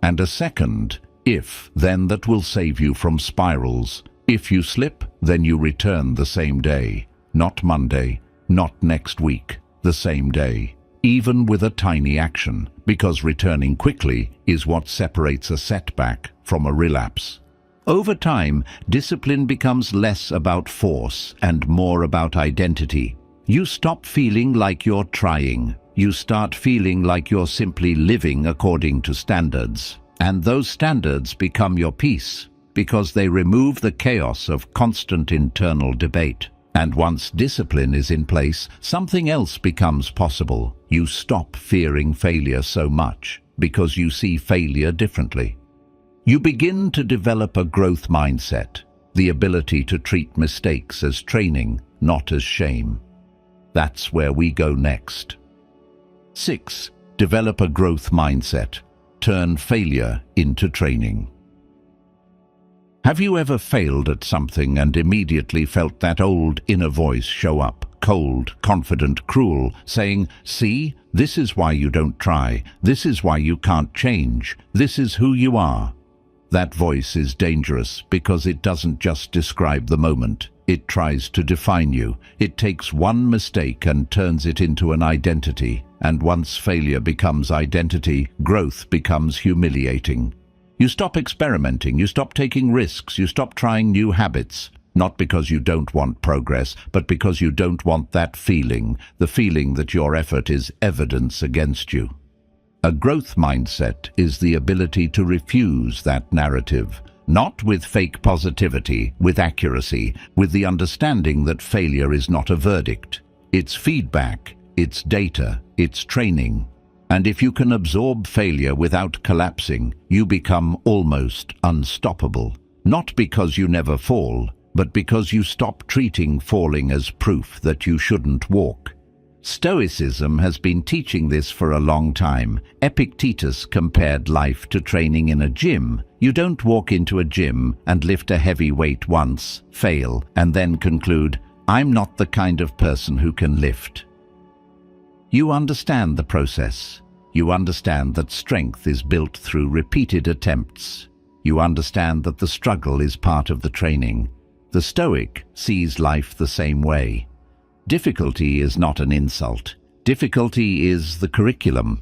And a second if-then that will save you from spirals. If you slip, then you return the same day. Not Monday, not next week, the same day. Even with a tiny action, because returning quickly is what separates a setback from a relapse. Over time, discipline becomes less about force and more about identity. You stop feeling like you're trying. You start feeling like you're simply living according to standards. And those standards become your peace, because they remove the chaos of constant internal debate. And once discipline is in place, something else becomes possible. You stop fearing failure so much, because you see failure differently. You begin to develop a growth mindset, the ability to treat mistakes as training, not as shame. That's where we go next. 6. Develop a growth mindset. Turn failure into training. Have you ever failed at something and immediately felt that old inner voice show up? cold, confident, cruel, saying, "See, this is why you don't try. This is why you can't change. This is who you are." That voice is dangerous because it doesn't just describe the moment. It tries to define you. It takes one mistake and turns it into an identity. And once failure becomes identity, growth becomes humiliating. You stop experimenting, you stop taking risks, you stop trying new habits. Not because you don't want progress, but because you don't want that feeling, the feeling that your effort is evidence against you. A growth mindset is the ability to refuse that narrative, not with fake positivity, with accuracy, with the understanding that failure is not a verdict. It's feedback, it's data, it's training. And if you can absorb failure without collapsing, you become almost unstoppable. Not because you never fall, but because you stop treating falling as proof that you shouldn't walk. Stoicism has been teaching this for a long time. Epictetus compared life to training in a gym. You don't walk into a gym and lift a heavy weight once, fail, and then conclude, "I'm not the kind of person who can lift." You understand the process. You understand that strength is built through repeated attempts. You understand that the struggle is part of the training. The Stoic sees life the same way. Difficulty is not an insult. Difficulty is the curriculum.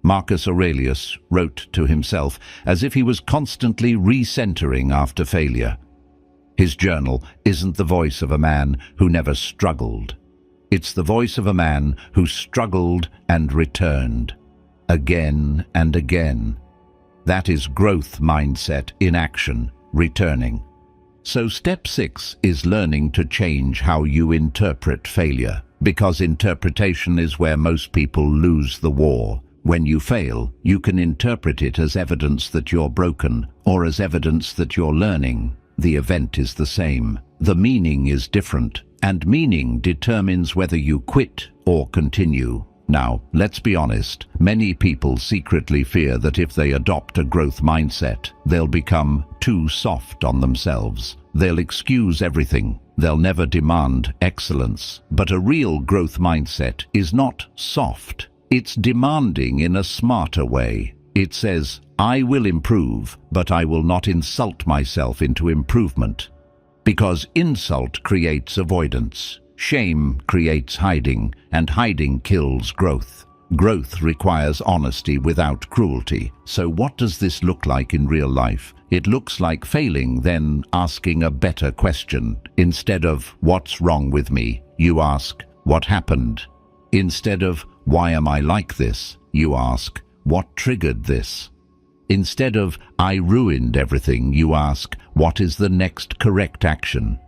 Marcus Aurelius wrote to himself as if he was constantly recentering after failure. His journal isn't the voice of a man who never struggled. It's the voice of a man who struggled and returned, again and again. That is growth mindset in action, returning. So step 6 is learning to change how you interpret failure, because interpretation is where most people lose the war. When you fail, you can interpret it as evidence that you're broken or as evidence that you're learning. The event is the same. The meaning is different, and meaning determines whether you quit or continue. Now, let's be honest, many people secretly fear that if they adopt a growth mindset, they'll become too soft on themselves. They'll excuse everything. They'll never demand excellence. But a real growth mindset is not soft. It's demanding in a smarter way. It says, "I will improve, but I will not insult myself into improvement." Because insult creates avoidance. Shame creates hiding, and hiding kills growth. Growth requires honesty without cruelty. So what does this look like in real life? It looks like failing, then asking a better question. Instead of, "What's wrong with me?" you ask, "What happened?" Instead of, "Why am I like this?" you ask, "What triggered this?" Instead of, "I ruined everything," you ask, "What is the next correct action?"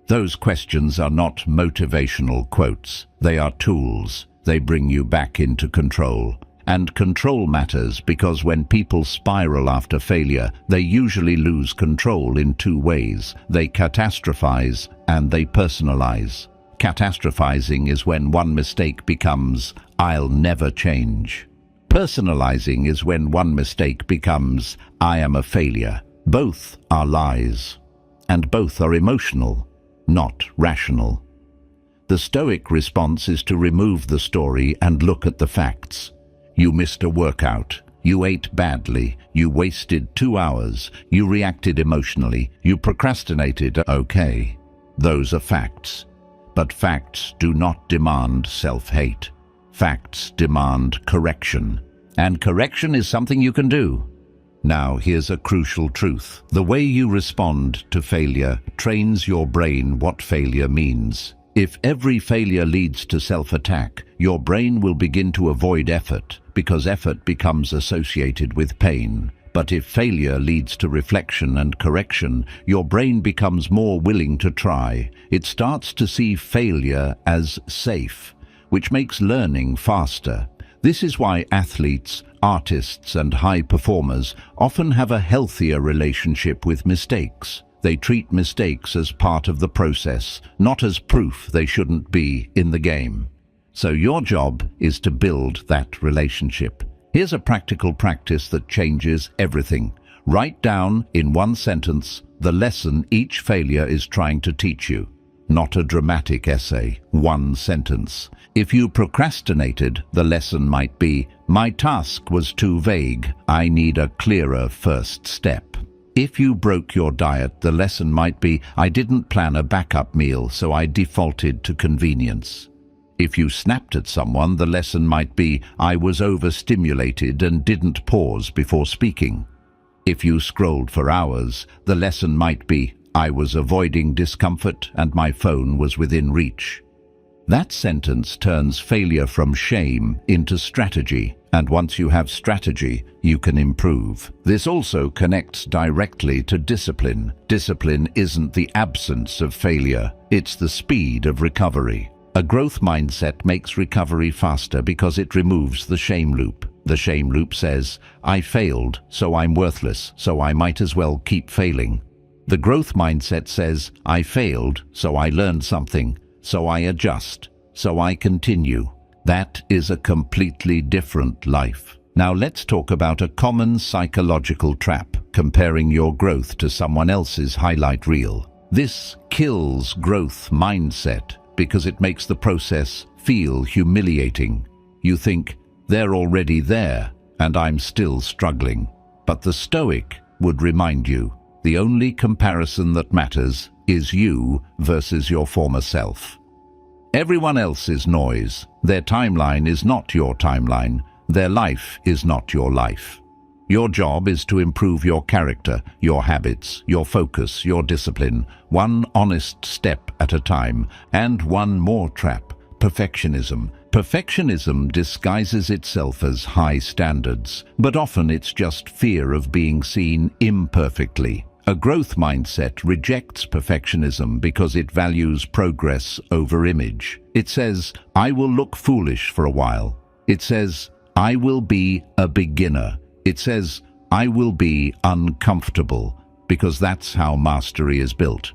Those questions are not motivational quotes. They are tools. They bring you back into control. And control matters because when people spiral after failure, they usually lose control in two ways. They catastrophize and they personalize. Catastrophizing is when one mistake becomes, "I'll never change." Personalizing is when one mistake becomes, "I am a failure." Both are lies. And both are emotional, not rational. The Stoic response is to remove the story and look at the facts. You missed a workout. You ate badly. You wasted 2 hours. You reacted emotionally. You procrastinated. Okay, those are facts. But facts do not demand self-hate. Facts demand correction. And correction is something you can do. Now, here's a crucial truth. The way you respond to failure trains your brain what failure means. If every failure leads to self-attack, your brain will begin to avoid effort because effort becomes associated with pain. But if failure leads to reflection and correction, your brain becomes more willing to try. It starts to see failure as safe, which makes learning faster. This is why athletes, artists, and high performers often have a healthier relationship with mistakes. They treat mistakes as part of the process, not as proof they shouldn't be in the game. So your job is to build that relationship. Here's a practical practice that changes everything. Write down in one sentence the lesson each failure is trying to teach you. not a dramatic essay, one sentence. If you procrastinated, the lesson might be, my task was too vague, I need a clearer first step. If you broke your diet, the lesson might be, I didn't plan a backup meal, so I defaulted to convenience. If you snapped at someone, the lesson might be, I was overstimulated and didn't pause before speaking. If you scrolled for hours, the lesson might be, I was avoiding discomfort and my phone was within reach. That sentence turns failure from shame into strategy, and once you have strategy, you can improve. This also connects directly to discipline. Discipline isn't the absence of failure, it's the speed of recovery. A growth mindset makes recovery faster because it removes the shame loop. The shame loop says, I failed, so I'm worthless, so I might as well keep failing. The growth mindset says, I failed, so I learned something, so I adjust, so I continue. That is a completely different life. Now let's talk about a common psychological trap, comparing your growth to someone else's highlight reel. This kills growth mindset because it makes the process feel humiliating. You think, they're already there, and I'm still struggling. But the Stoic would remind you, the only comparison that matters is you versus your former self. Everyone else is noise. Their timeline is not your timeline. Their life is not your life. Your job is to improve your character, your habits, your focus, your discipline, one honest step at a time. And one more trap, perfectionism. Perfectionism disguises itself as high standards, but often it's just fear of being seen imperfectly. A growth mindset rejects perfectionism because it values progress over image. It says, I will look foolish for a while. It says, I will be a beginner. It says, I will be uncomfortable, because that's how mastery is built.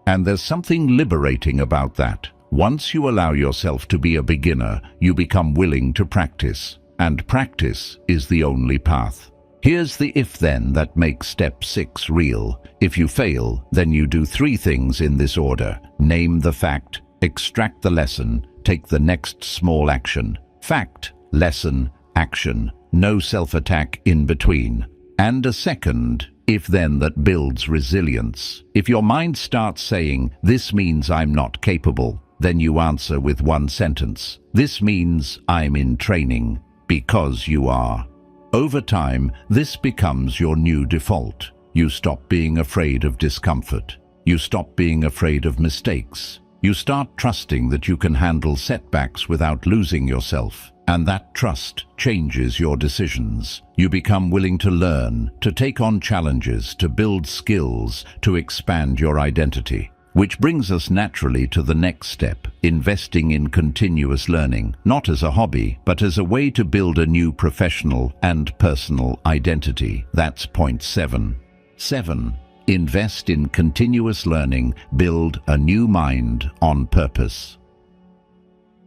And there's something liberating about that. Once you allow yourself to be a beginner, you become willing to practice. And practice is the only path. Here's the if-then that makes step 6 real. If you fail, then you do 3 things in this order. Name the fact, extract the lesson, take the next small action. Fact, lesson, action. No self-attack in between. And a second if-then that builds resilience. If your mind starts saying, this means I'm not capable, then you answer with one sentence. This means I'm in training, because you are. Over time, this becomes your new default. You stop being afraid of discomfort. You stop being afraid of mistakes. You start trusting that you can handle setbacks without losing yourself. And that trust changes your decisions. You become willing to learn, to take on challenges, to build skills, to expand your identity. Which brings us naturally to the next step, investing in continuous learning, not as a hobby, but as a way to build a new professional and personal identity. That's point 7. 7. Invest in continuous learning, build a new mind on purpose.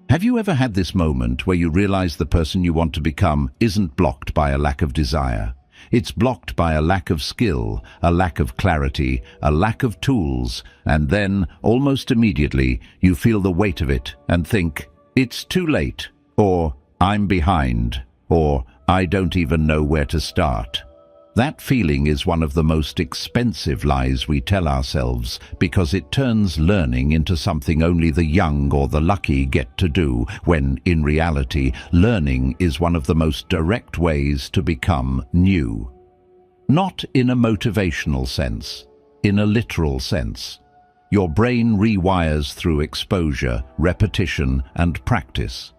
Have you ever had this moment where you realize the person you want to become isn't blocked by a lack of desire? It's blocked by a lack of skill, a lack of clarity, a lack of tools, and then, almost immediately, you feel the weight of it and think, it's too late, or I'm behind, or I don't even know where to start. That feeling is one of the most expensive lies we tell ourselves because it turns learning into something only the young or the lucky get to do, when, in reality, learning is one of the most direct ways to become new. Not in a motivational sense, in a literal sense. Your brain rewires through exposure, repetition, and practice.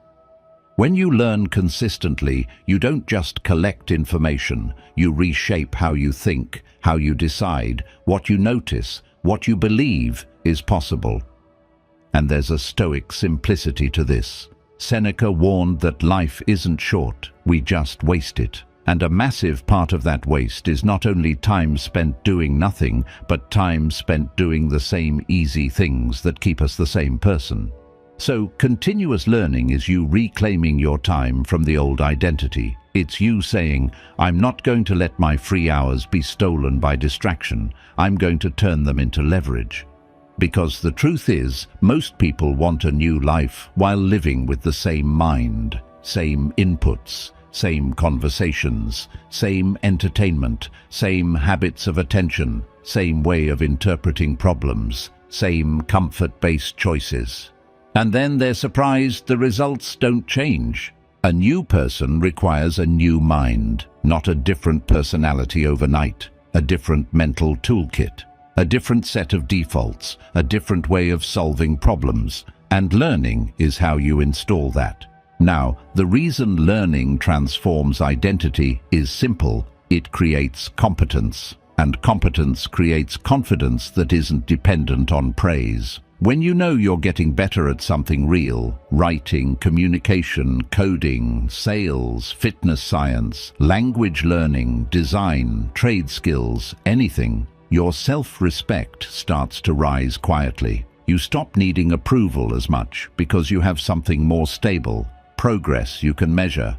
When you learn consistently, you don't just collect information, you reshape how you think, how you decide, what you notice, what you believe is possible. And there's a Stoic simplicity to this. Seneca warned that life isn't short, we just waste it. And a massive part of that waste is not only time spent doing nothing, but time spent doing the same easy things that keep us the same person. So, continuous learning is you reclaiming your time from the old identity. It's you saying, I'm not going to let my free hours be stolen by distraction. I'm going to turn them into leverage. Because the truth is, most people want a new life while living with the same mind, same inputs, same conversations, same entertainment, same habits of attention, same way of interpreting problems, same comfort-based choices. And then they're surprised the results don't change. A new person requires a new mind, not a different personality overnight, a different mental toolkit, a different set of defaults, a different way of solving problems, and learning is how you install that. Now, the reason learning transforms identity is simple. It creates competence, and competence creates confidence that isn't dependent on praise. When you know you're getting better at something real, writing, communication, coding, sales, fitness science, language learning, design, trade skills, anything, your self-respect starts to rise quietly. You stop needing approval as much because you have something more stable, progress you can measure.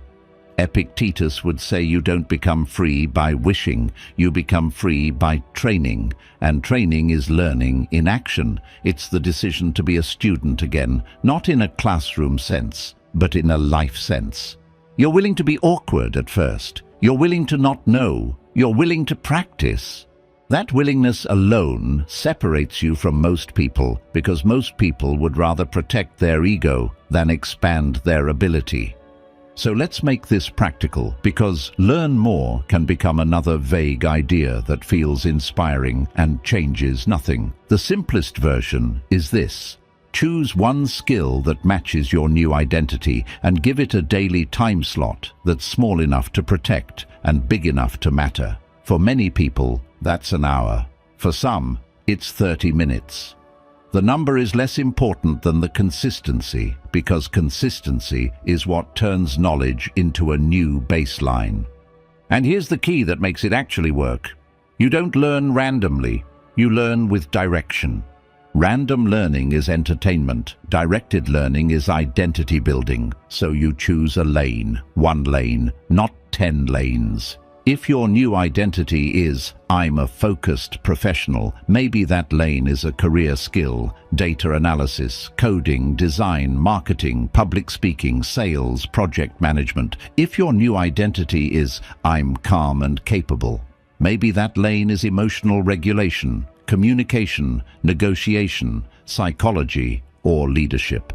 Epictetus would say you don't become free by wishing, you become free by training. And training is learning in action. It's the decision to be a student again, not in a classroom sense, but in a life sense. You're willing to be awkward at first. You're willing to not know. You're willing to practice. That willingness alone separates you from most people, because most people would rather protect their ego than expand their ability. So let's make this practical, because learn more can become another vague idea that feels inspiring and changes nothing. The simplest version is this. Choose one skill that matches your new identity and give it a daily time slot that's small enough to protect and big enough to matter. For many people, that's an hour. For some, it's 30 minutes. The number is less important than the consistency, because consistency is what turns knowledge into a new baseline. And here's the key that makes it actually work. You don't learn randomly, you learn with direction. Random learning is entertainment, directed learning is identity building, so you choose a lane, one lane, not 10 lanes. If your new identity is, I'm a focused professional, maybe that lane is a career skill, data analysis, coding, design, marketing, public speaking, sales, project management. If your new identity is, I'm calm and capable, maybe that lane is emotional regulation, communication, negotiation, psychology, or leadership.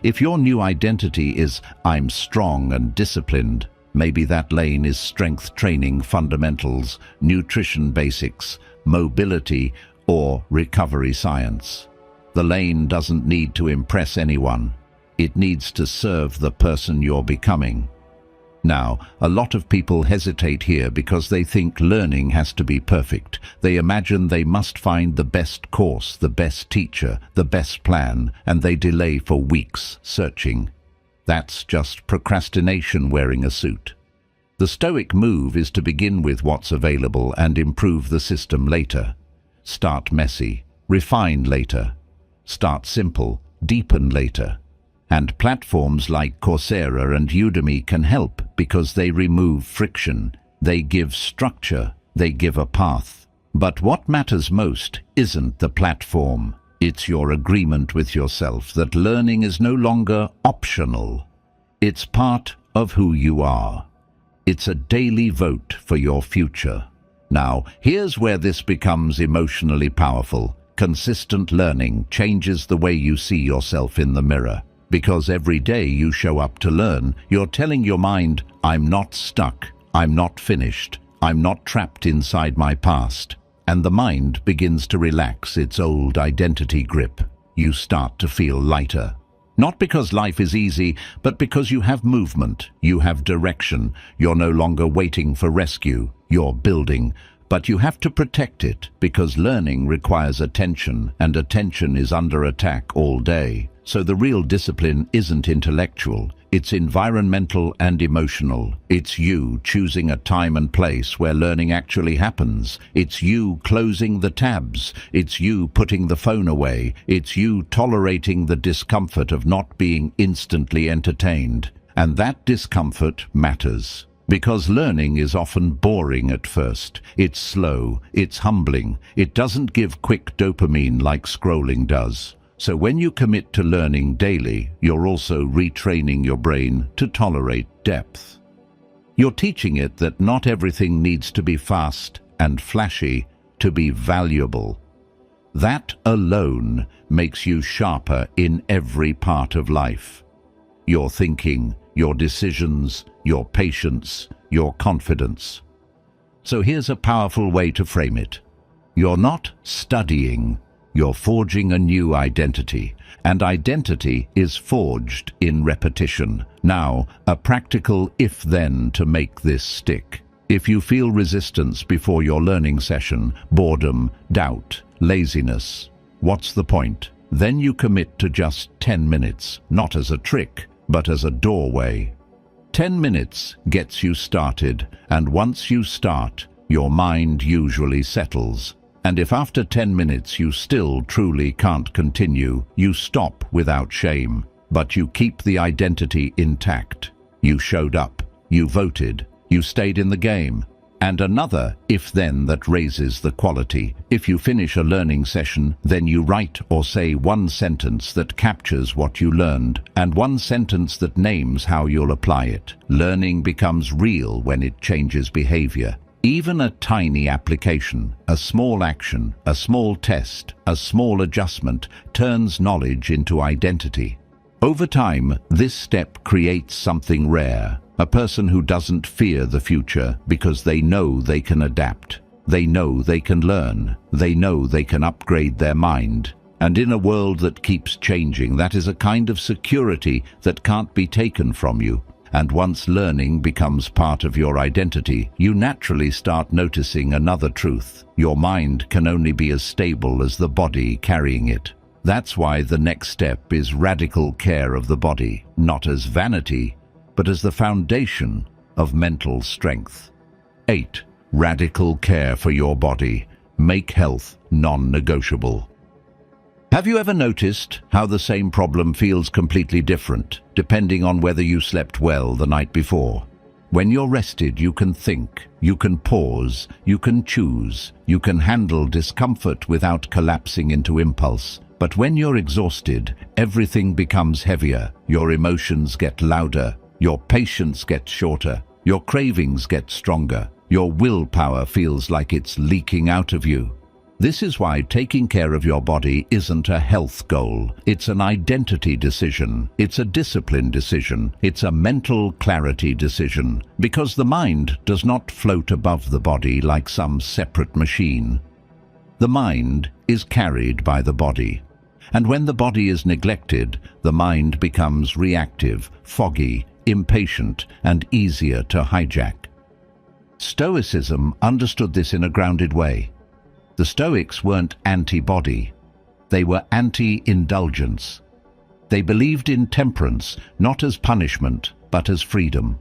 If your new identity is, I'm strong and disciplined, maybe that lane is strength training fundamentals, nutrition basics, mobility, or recovery science. The lane doesn't need to impress anyone. It needs to serve the person you're becoming. Now, a lot of people hesitate here because they think learning has to be perfect. They imagine they must find the best course, the best teacher, the best plan, and they delay for weeks searching. That's just procrastination wearing a suit. The Stoic move is to begin with what's available and improve the system later. Start messy, refine later. Start simple, deepen later. And platforms like Coursera and Udemy can help because they remove friction, they give structure, they give a path. But what matters most isn't the platform. It's your agreement with yourself that learning is no longer optional. It's part of who you are. It's a daily vote for your future. Now, here's where this becomes emotionally powerful. Consistent learning changes the way you see yourself in the mirror. Because every day you show up to learn, you're telling your mind, I'm not stuck, I'm not finished, I'm not trapped inside my past. And the mind begins to relax its old identity grip. You start to feel lighter. Not because life is easy, but because you have movement, you have direction. You're no longer waiting for rescue, you're building. But you have to protect it, because learning requires attention, and attention is under attack all day. So the real discipline isn't intellectual, it's environmental and emotional. It's you choosing a time and place where learning actually happens. It's you closing the tabs. It's you putting the phone away. It's you tolerating the discomfort of not being instantly entertained. And that discomfort matters. Because learning is often boring at first. It's slow, it's humbling, it doesn't give quick dopamine like scrolling does. So when you commit to learning daily, you're also retraining your brain to tolerate depth. You're teaching it that not everything needs to be fast and flashy to be valuable. That alone makes you sharper in every part of life. Your thinking, your decisions, your patience, your confidence. So here's a powerful way to frame it. You're not studying, you're forging a new identity, and identity is forged in repetition. Now, a practical if-then to make this stick. If you feel resistance before your learning session, boredom, doubt, laziness, what's the point? Then you commit to just 10 minutes, not as a trick, but as a doorway. 10 minutes gets you started, and once you start, your mind usually settles. And if after 10 minutes you still truly can't continue, you stop without shame. But you keep the identity intact. You showed up, you voted, you stayed in the game. And another if-then that raises the quality. If you finish a learning session, then you write or say one sentence that captures what you learned, and one sentence that names how you'll apply it. Learning becomes real when it changes behavior. Even a tiny application, a small action, a small test, a small adjustment turns knowledge into identity. Over time, this step creates something rare. A person who doesn't fear the future because they know they can adapt. They know they can learn. They know they can upgrade their mind. And in a world that keeps changing, that is a kind of security that can't be taken from you. And once learning becomes part of your identity, you naturally start noticing another truth. Your mind can only be as stable as the body carrying it. That's why the next step is radical care of the body, not as vanity, but as the foundation of mental strength. 8. Radical care for your body. Make health non-negotiable. Have you ever noticed how the same problem feels completely different, depending on whether you slept well the night before? When you're rested, you can think, you can pause, you can choose, you can handle discomfort without collapsing into impulse. But when you're exhausted, everything becomes heavier, your emotions get louder, your patience gets shorter, your cravings get stronger, your willpower feels like it's leaking out of you. This is why taking care of your body isn't a health goal. It's an identity decision. It's a discipline decision. It's a mental clarity decision. Because the mind does not float above the body like some separate machine. The mind is carried by the body. And when the body is neglected, the mind becomes reactive, foggy, impatient, and easier to hijack. Stoicism understood this in a grounded way. The Stoics weren't anti-body. They were anti-indulgence. They believed in temperance, not as punishment, but as freedom.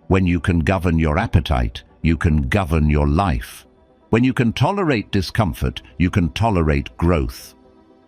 When you can govern your appetite, you can govern your life. When you can tolerate discomfort, you can tolerate growth.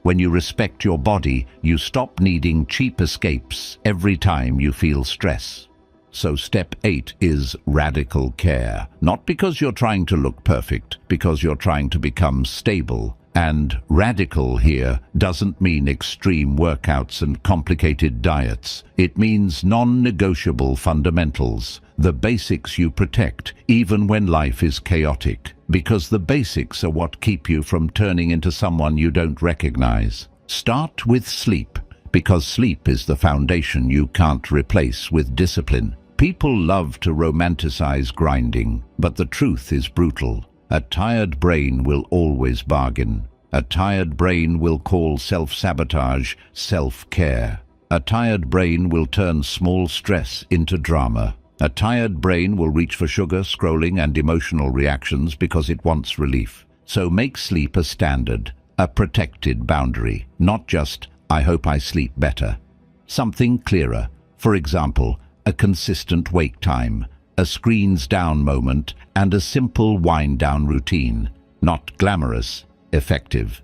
When you respect your body, you stop needing cheap escapes every time you feel stress. So step 8 is radical care. Not because you're trying to look perfect, because you're trying to become stable. And radical here doesn't mean extreme workouts and complicated diets. It means non-negotiable fundamentals, the basics you protect even when life is chaotic, because the basics are what keep you from turning into someone you don't recognize. Start with sleep, because sleep is the foundation you can't replace with discipline. People love to romanticize grinding, but the truth is brutal. A tired brain will always bargain. A tired brain will call self-sabotage self-care. A tired brain will turn small stress into drama. A tired brain will reach for sugar, scrolling, and emotional reactions because it wants relief. So make sleep a standard, a protected boundary, not just, I hope I sleep better. Something clearer. For example, a consistent wake time, a screens down moment, and a simple wind-down routine. Not glamorous, effective.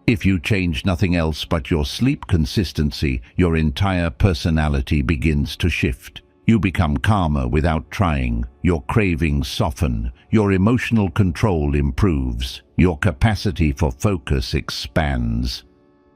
If you change nothing else but your sleep consistency, your entire personality begins to shift. You become calmer without trying. Your cravings soften. Your emotional control improves. Your capacity for focus expands.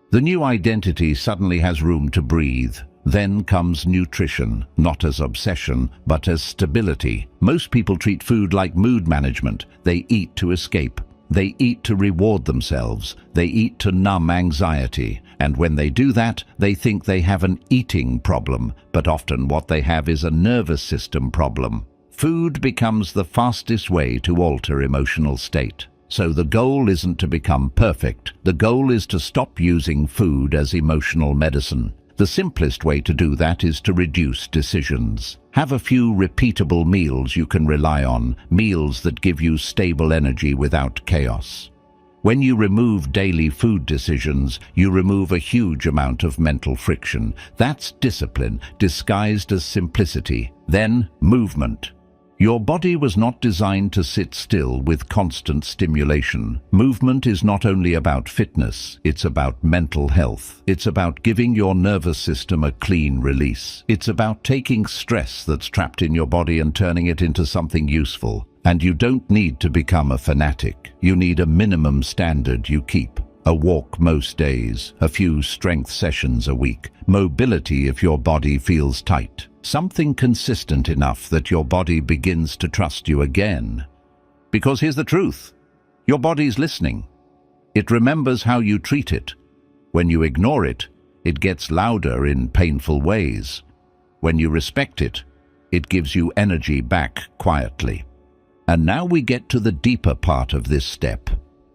The new identity suddenly has room to breathe. Then comes nutrition, not as obsession, but as stability. Most people treat food like mood management. They eat to escape. They eat to reward themselves. They eat to numb anxiety. And when they do that, they think they have an eating problem, but often what they have is a nervous system problem. Food becomes the fastest way to alter emotional state. So the goal isn't to become perfect. The goal is to stop using food as emotional medicine. The simplest way to do that is to reduce decisions. Have a few repeatable meals you can rely on, meals that give you stable energy without chaos. When you remove daily food decisions, you remove a huge amount of mental friction. That's discipline, disguised as simplicity. Then, movement. Your body was not designed to sit still with constant stimulation. Movement is not only about fitness, it's about mental health. It's about giving your nervous system a clean release. It's about taking stress that's trapped in your body and turning it into something useful. And you don't need to become a fanatic. You need a minimum standard you keep. A walk most days, a few strength sessions a week, mobility if your body feels tight. Something consistent enough that your body begins to trust you again. Because here's the truth. Your body's listening. It remembers how you treat it. When you ignore it, it gets louder in painful ways. When you respect it, it gives you energy back quietly. And now we get to the deeper part of this step.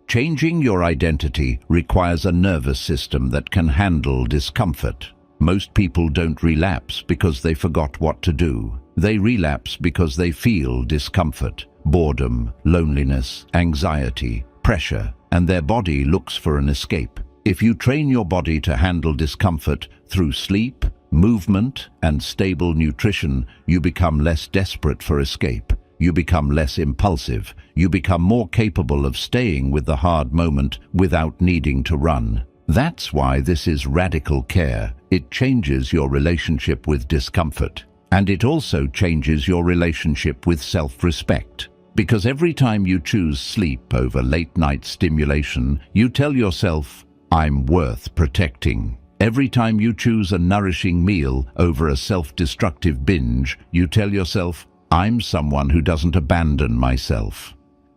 Changing your identity requires a nervous system that can handle discomfort. Most people don't relapse because they forgot what to do. They relapse because they feel discomfort, boredom, loneliness, anxiety, pressure, and their body looks for an escape. If you train your body to handle discomfort through sleep, movement, and stable nutrition, you become less desperate for escape. You become less impulsive. You become more capable of staying with the hard moment without needing to run. That's why this is radical care. It changes your relationship with discomfort. And it also changes your relationship with self-respect. Because every time you choose sleep over late-night stimulation, you tell yourself, I'm worth protecting. Every time you choose a nourishing meal over a self-destructive binge, you tell yourself, I'm someone who doesn't abandon myself.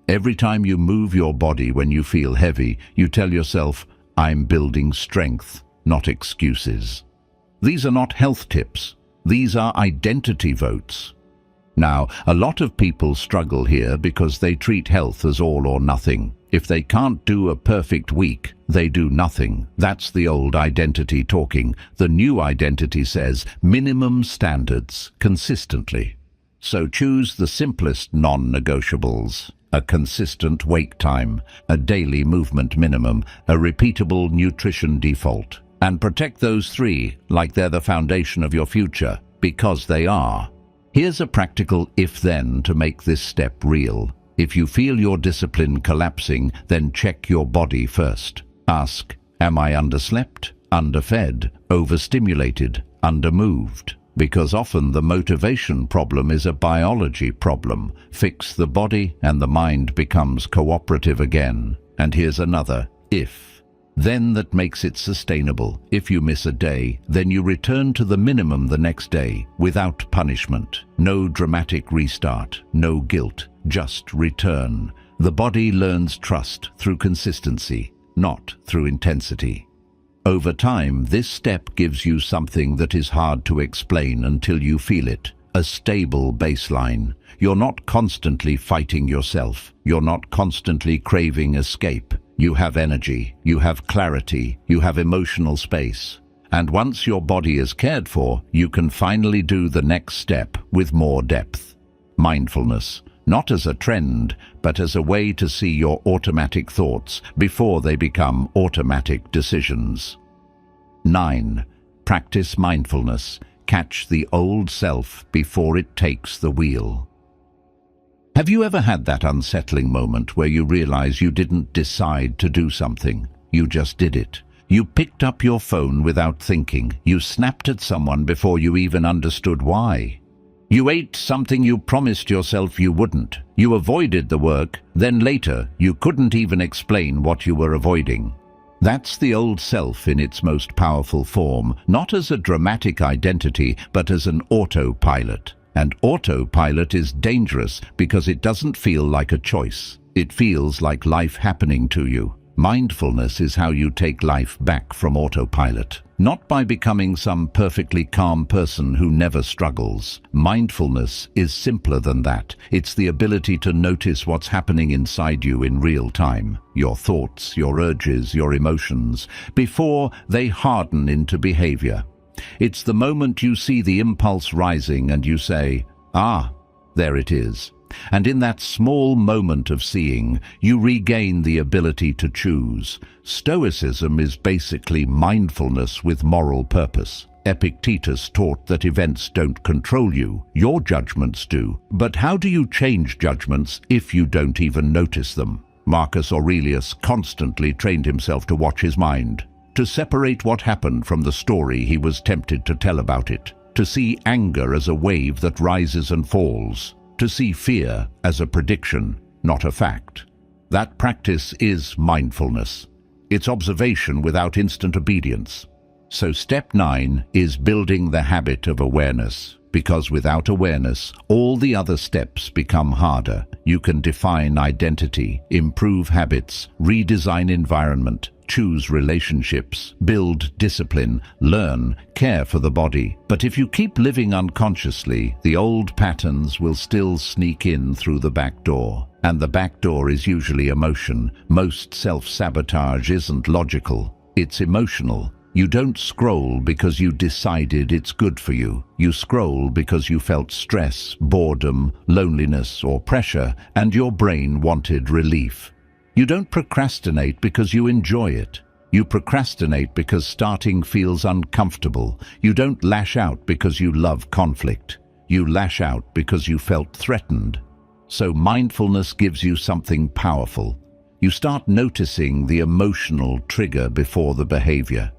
Every time you move your body when you feel heavy, you tell yourself, I'm building strength, not excuses. These are not health tips. These are identity votes. Now, a lot of people struggle here because they treat health as all or nothing. If they can't do a perfect week, they do nothing. That's the old identity talking. The new identity says minimum standards consistently. So choose the simplest non-negotiables. A consistent wake time, a daily movement minimum, a repeatable nutrition default. And protect those three like they're the foundation of your future, because they are. Here's a practical if-then to make this step real. If you feel your discipline collapsing, then check your body first. Ask, am I underslept, underfed, overstimulated, undermoved? Because often the motivation problem is a biology problem. Fix the body and the mind becomes cooperative again. And here's another if. Then that makes it sustainable. If you miss a day, then you return to the minimum the next day, without punishment. No dramatic restart, no guilt, just return. The body learns trust through consistency, not through intensity. Over time, this step gives you something that is hard to explain until you feel it. A stable baseline. You're not constantly fighting yourself. You're not constantly craving escape. You have energy, you have clarity, you have emotional space. And once your body is cared for, you can finally do the next step with more depth. Mindfulness. Not as a trend, but as a way to see your automatic thoughts before they become automatic decisions. 9. Practice mindfulness. Catch the old self before it takes the wheel. Have you ever had that unsettling moment where you realize you didn't decide to do something? You just did it. You picked up your phone without thinking. You snapped at someone before you even understood why. You ate something you promised yourself you wouldn't. You avoided the work, then later you couldn't even explain what you were avoiding. That's the old self in its most powerful form, not as a dramatic identity, but as an autopilot. And autopilot is dangerous because it doesn't feel like a choice. It feels like life happening to you. Mindfulness is how you take life back from autopilot. Not by becoming some perfectly calm person who never struggles. Mindfulness is simpler than that. It's the ability to notice what's happening inside you in real time. Your thoughts, your urges, your emotions, before they harden into behavior. It's the moment you see the impulse rising and you say, "Ah, there it is." And in that small moment of seeing, you regain the ability to choose. Stoicism is basically mindfulness with moral purpose. Epictetus taught that events don't control you, your judgments do. But how do you change judgments if you don't even notice them? Marcus Aurelius constantly trained himself to watch his mind, to separate what happened from the story he was tempted to tell about it, to see anger as a wave that rises and falls, to see fear as a prediction, not a fact. That practice is mindfulness. It's observation without instant obedience. So step 9 is building the habit of awareness, because without awareness, all the other steps become harder. You can define identity, improve habits, redesign environment, choose relationships, build discipline, learn, care for the body. But if you keep living unconsciously, the old patterns will still sneak in through the back door. And the back door is usually emotion. Most self-sabotage isn't logical, it's emotional. You don't scroll because you decided it's good for you. You scroll because you felt stress, boredom, loneliness, or pressure, and your brain wanted relief. You don't procrastinate because you enjoy it. You procrastinate because starting feels uncomfortable. You don't lash out because you love conflict. You lash out because you felt threatened. So mindfulness gives you something powerful. You start noticing the emotional trigger before the behavior.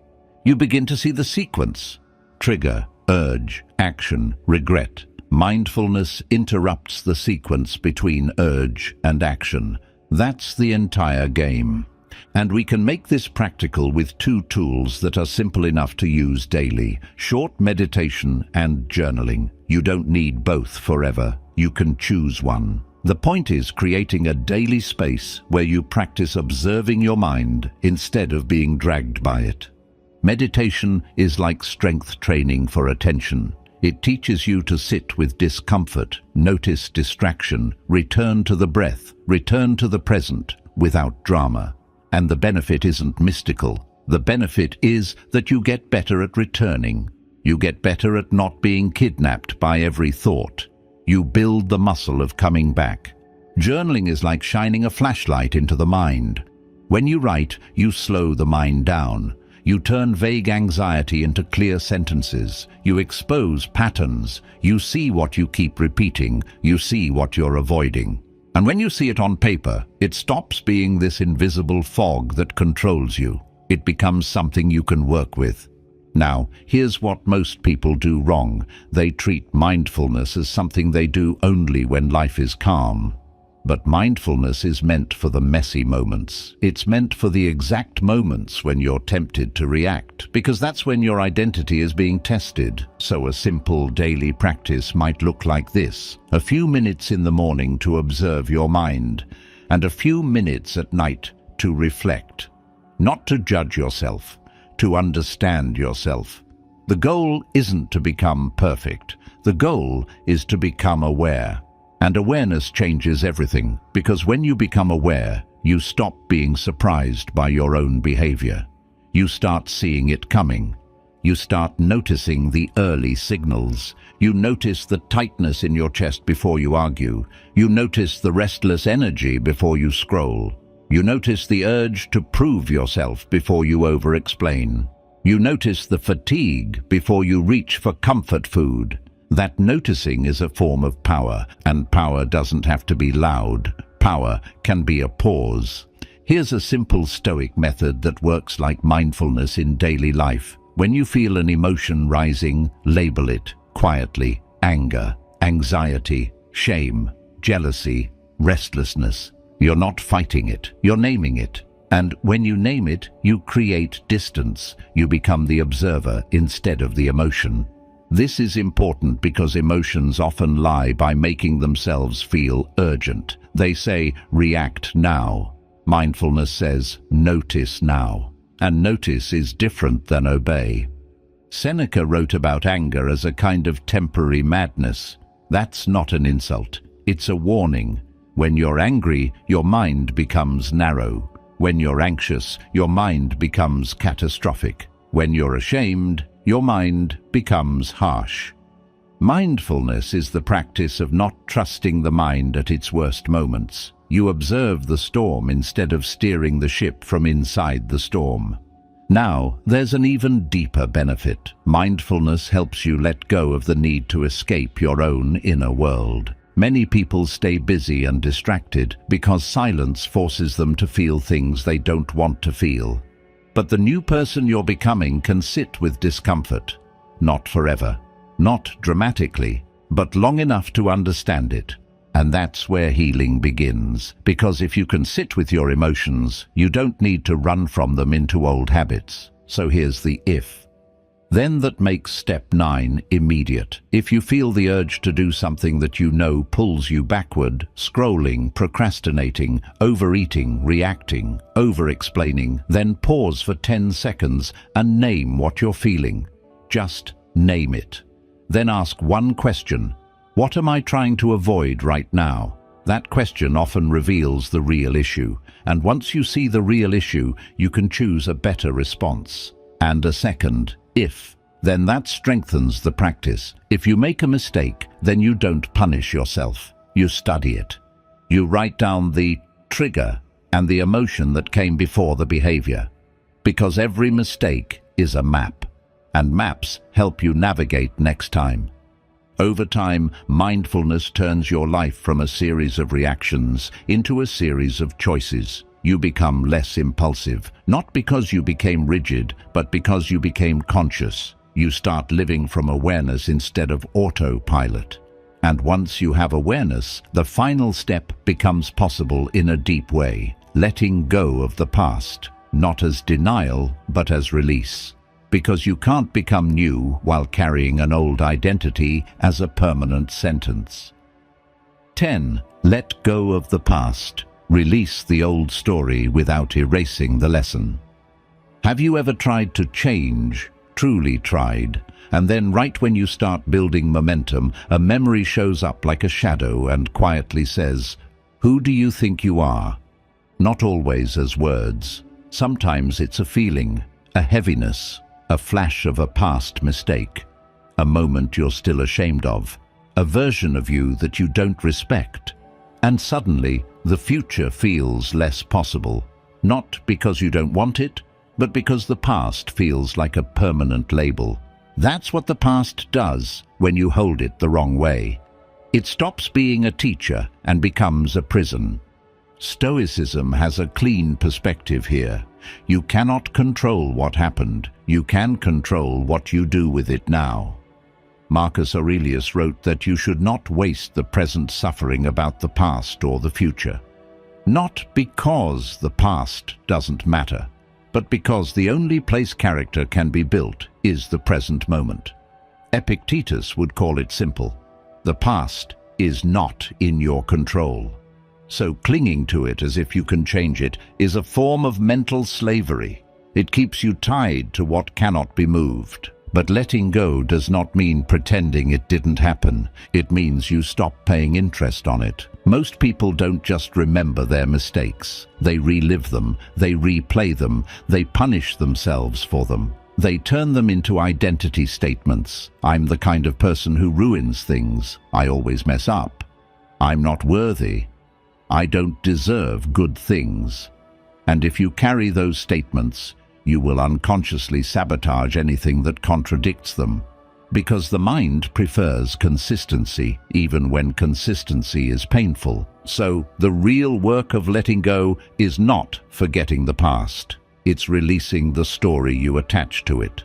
You begin to see the sequence: trigger, urge, action, regret. Mindfulness interrupts the sequence between urge and action. That's the entire game. And we can make this practical with 2 tools that are simple enough to use daily: short meditation and journaling. You don't need both forever. You can choose one. The point is creating a daily space where you practice observing your mind instead of being dragged by it. Meditation is like strength training for attention. It teaches you to sit with discomfort, notice distraction, return to the breath, return to the present, without drama. And the benefit isn't mystical. The benefit is that you get better at returning. You get better at not being kidnapped by every thought. You build the muscle of coming back. Journaling is like shining a flashlight into the mind. When you write, you slow the mind down. You turn vague anxiety into clear sentences. You expose patterns. You see what you keep repeating. You see what you're avoiding. And when you see it on paper, it stops being this invisible fog that controls you. It becomes something you can work with. Now, here's what most people do wrong. They treat mindfulness as something they do only when life is calm. But mindfulness is meant for the messy moments. It's meant for the exact moments when you're tempted to react, because that's when your identity is being tested. So a simple daily practice might look like this: a few minutes in the morning to observe your mind, and a few minutes at night to reflect. Not to judge yourself, to understand yourself. The goal isn't to become perfect. The goal is to become aware. And awareness changes everything, because when you become aware, you stop being surprised by your own behavior. You start seeing it coming. You start noticing the early signals. You notice the tightness in your chest before you argue. You notice the restless energy before you scroll. You notice the urge to prove yourself before you over-explain. You notice the fatigue before you reach for comfort food. That noticing is a form of power, and power doesn't have to be loud. Power can be a pause. Here's a simple Stoic method that works like mindfulness in daily life. When you feel an emotion rising, label it quietly: anger. anxiety, shame, jealousy, restlessness. You're not fighting it, you're naming it. And when you name it, you create distance. You become the observer instead of the emotion. This is important because emotions often lie by making themselves feel urgent. They say, react now. Mindfulness says, notice now. And notice is different than obey. Seneca wrote about anger as a kind of temporary madness. That's not an insult. It's a warning. When you're angry, your mind becomes narrow. When you're anxious, your mind becomes catastrophic. When you're ashamed, your mind becomes harsh. Mindfulness is the practice of not trusting the mind at its worst moments. You observe the storm instead of steering the ship from inside the storm. Now, there's an even deeper benefit. Mindfulness helps you let go of the need to escape your own inner world. Many people stay busy and distracted because silence forces them to feel things they don't want to feel. But the new person you're becoming can sit with discomfort. Not forever, not dramatically, but long enough to understand it. And that's where healing begins. Because if you can sit with your emotions, you don't need to run from them into old habits. So here's the if. Then that makes step 9 immediate. If you feel the urge to do something that you know pulls you backward, scrolling, procrastinating, overeating, reacting, over-explaining, then pause for 10 seconds and name what you're feeling. Just name it. Then ask one question. What am I trying to avoid right now? That question often reveals the real issue. And once you see the real issue, you can choose a better response. And a second if, then that strengthens the practice. If you make a mistake, then you don't punish yourself. You study it. You write down the trigger and the emotion that came before the behavior. Because every mistake is a map, and maps help you navigate next time. Over time, mindfulness turns your life from a series of reactions into a series of choices. You become less impulsive, not because you became rigid, but because you became conscious. You start living from awareness instead of autopilot. And once you have awareness, the final step becomes possible in a deep way, letting go of the past, not as denial, but as release. Because you can't become new while carrying an old identity as a permanent sentence. 10. Let go of the past. Release the old story without erasing the lesson. Have you ever tried to change, truly tried, and then right when you start building momentum, a memory shows up like a shadow and quietly says, "Who do you think you are?" Not always as words. Sometimes it's a feeling, a heaviness, a flash of a past mistake, a moment you're still ashamed of, a version of you that you don't respect. And suddenly, the future feels less possible, not because you don't want it, but because the past feels like a permanent label. That's what the past does when you hold it the wrong way. It stops being a teacher and becomes a prison. Stoicism has a clean perspective here. You cannot control what happened. You can control what you do with it now. Marcus Aurelius wrote that you should not waste the present suffering about the past or the future. Not because the past doesn't matter, but because the only place character can be built is the present moment. Epictetus would call it simple. The past is not in your control. So clinging to it as if you can change it is a form of mental slavery. It keeps you tied to what cannot be moved. But letting go does not mean pretending it didn't happen. It means you stop paying interest on it. Most people don't just remember their mistakes. They relive them, they replay them, they punish themselves for them. They turn them into identity statements. I'm the kind of person who ruins things. I always mess up. I'm not worthy. I don't deserve good things. And if you carry those statements, you will unconsciously sabotage anything that contradicts them. Because the mind prefers consistency, even when consistency is painful. So, the real work of letting go is not forgetting the past. It's releasing the story you attach to it.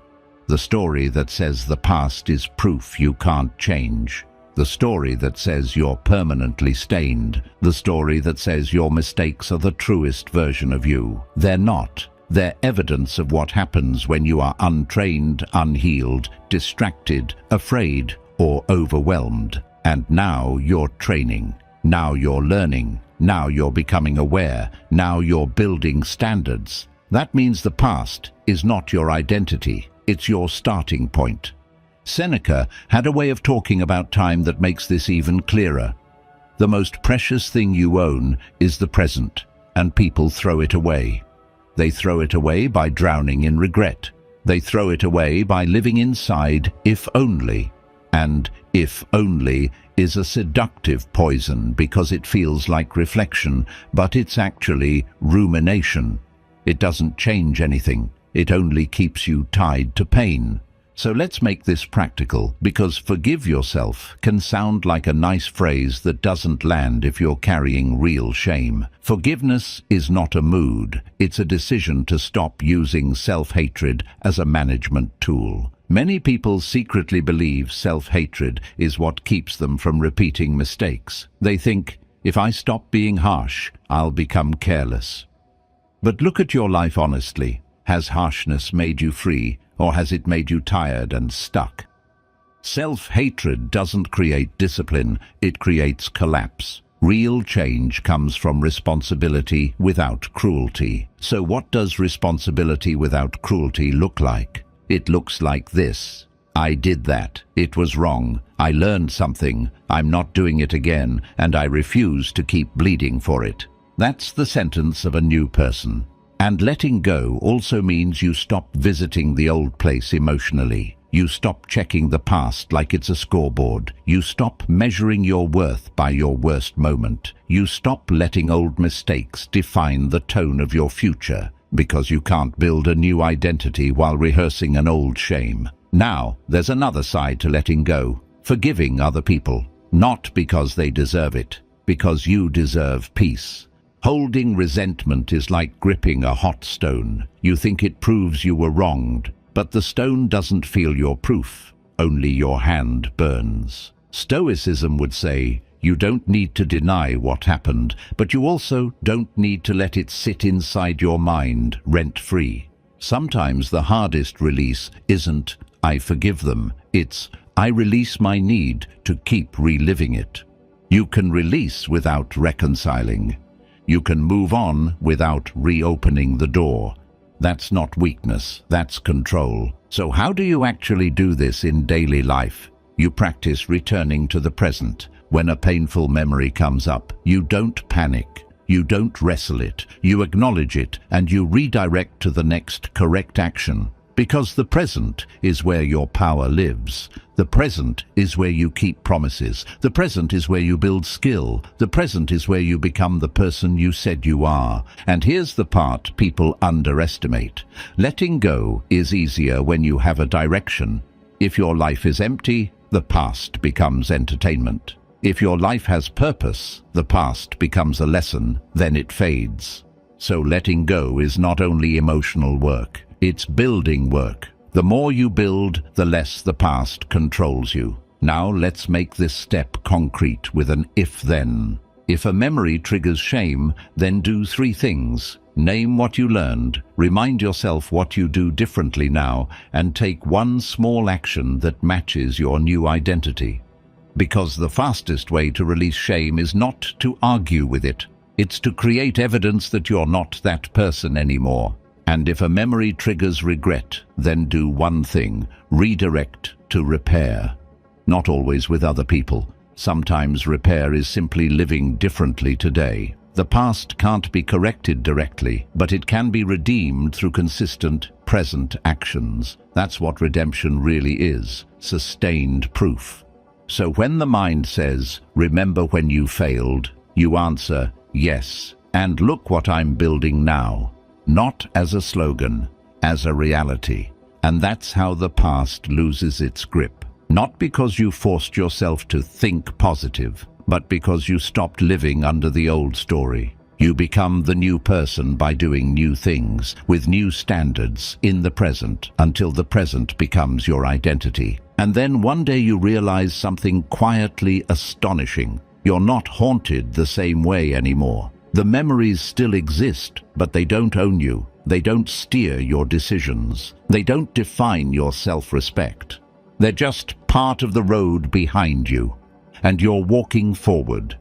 The story that says the past is proof you can't change. The story that says you're permanently stained. The story that says your mistakes are the truest version of you. They're not. They're evidence of what happens when you are untrained, unhealed, distracted, afraid, or overwhelmed. And now you're training. Now you're learning. Now you're becoming aware. Now you're building standards. That means the past is not your identity. It's your starting point. Seneca had a way of talking about time that makes this even clearer. The most precious thing you own is the present, and people throw it away. They throw it away by drowning in regret. They throw it away by living inside if only. And if only is a seductive poison because it feels like reflection, but it's actually rumination. It doesn't change anything. It only keeps you tied to pain. So let's make this practical, because forgive yourself can sound like a nice phrase that doesn't land if you're carrying real shame. Forgiveness is not a mood. It's a decision to stop using self-hatred as a management tool. Many people secretly believe self-hatred is what keeps them from repeating mistakes. They think, if I stop being harsh, I'll become careless. But look at your life honestly. Has harshness made you free, or has it made you tired and stuck? Self-hatred doesn't create discipline, it creates collapse. Real change comes from responsibility without cruelty. So what does responsibility without cruelty look like? It looks like this. I did that. It was wrong. I learned something. I'm not doing it again, and I refuse to keep bleeding for it. That's the sentence of a new person. And letting go also means you stop visiting the old place emotionally. You stop checking the past like it's a scoreboard. You stop measuring your worth by your worst moment. You stop letting old mistakes define the tone of your future, because you can't build a new identity while rehearsing an old shame. Now, there's another side to letting go. Forgiving other people. Not because they deserve it, because you deserve peace. Holding resentment is like gripping a hot stone. You think it proves you were wronged, but the stone doesn't feel your proof. Only your hand burns. Stoicism would say, you don't need to deny what happened, but you also don't need to let it sit inside your mind, rent-free. Sometimes the hardest release isn't, I forgive them. It's, I release my need to keep reliving it. You can release without reconciling. You can move on without reopening the door. That's not weakness, that's control. So how do you actually do this in daily life? You practice returning to the present. When a painful memory comes up, you don't panic. You don't wrestle it. You acknowledge it, and you redirect to the next correct action. Because the present is where your power lives. The present is where you keep promises. The present is where you build skill. The present is where you become the person you said you are. And here's the part people underestimate. Letting go is easier when you have a direction. If your life is empty, the past becomes entertainment. If your life has purpose, the past becomes a lesson, then it fades. So letting go is not only emotional work. It's building work. The more you build, the less the past controls you. Now let's make this step concrete with an if-then. If a memory triggers shame, then do 3 things. Name what you learned, remind yourself what you do differently now, and take one small action that matches your new identity. Because the fastest way to release shame is not to argue with it. It's to create evidence that you're not that person anymore. And if a memory triggers regret, then do one thing: redirect to repair. Not always with other people. Sometimes repair is simply living differently today. The past can't be corrected directly, but it can be redeemed through consistent, present actions. That's what redemption really is: sustained proof. So when the mind says, remember when you failed, you answer, yes, and look what I'm building now. Not as a slogan, as a reality. And that's how the past loses its grip. Not because you forced yourself to think positive, but because you stopped living under the old story. You become the new person by doing new things, with new standards, in the present, until the present becomes your identity. And then one day you realize something quietly astonishing. You're not haunted the same way anymore. The memories still exist, but they don't own you. They don't steer your decisions. They don't define your self-respect. They're just part of the road behind you, and you're walking forward.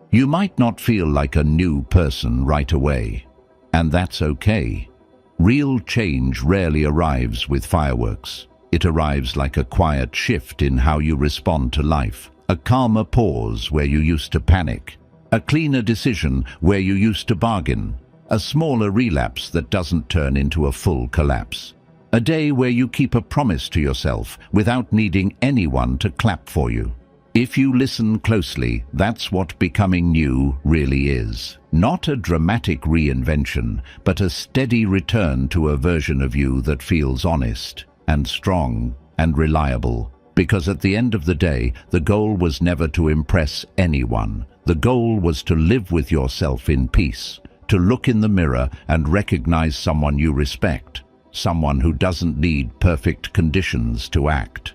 You might not feel like a new person right away, and that's okay. Real change rarely arrives with fireworks. It arrives like a quiet shift in how you respond to life, a calmer pause where you used to panic, a cleaner decision where you used to bargain, a smaller relapse that doesn't turn into a full collapse. A day where you keep a promise to yourself without needing anyone to clap for you. If you listen closely, that's what becoming new really is. Not a dramatic reinvention, but a steady return to a version of you that feels honest and strong and reliable. Because at the end of the day, the goal was never to impress anyone. The goal was to live with yourself in peace, to look in the mirror and recognize someone you respect, someone who doesn't need perfect conditions to act.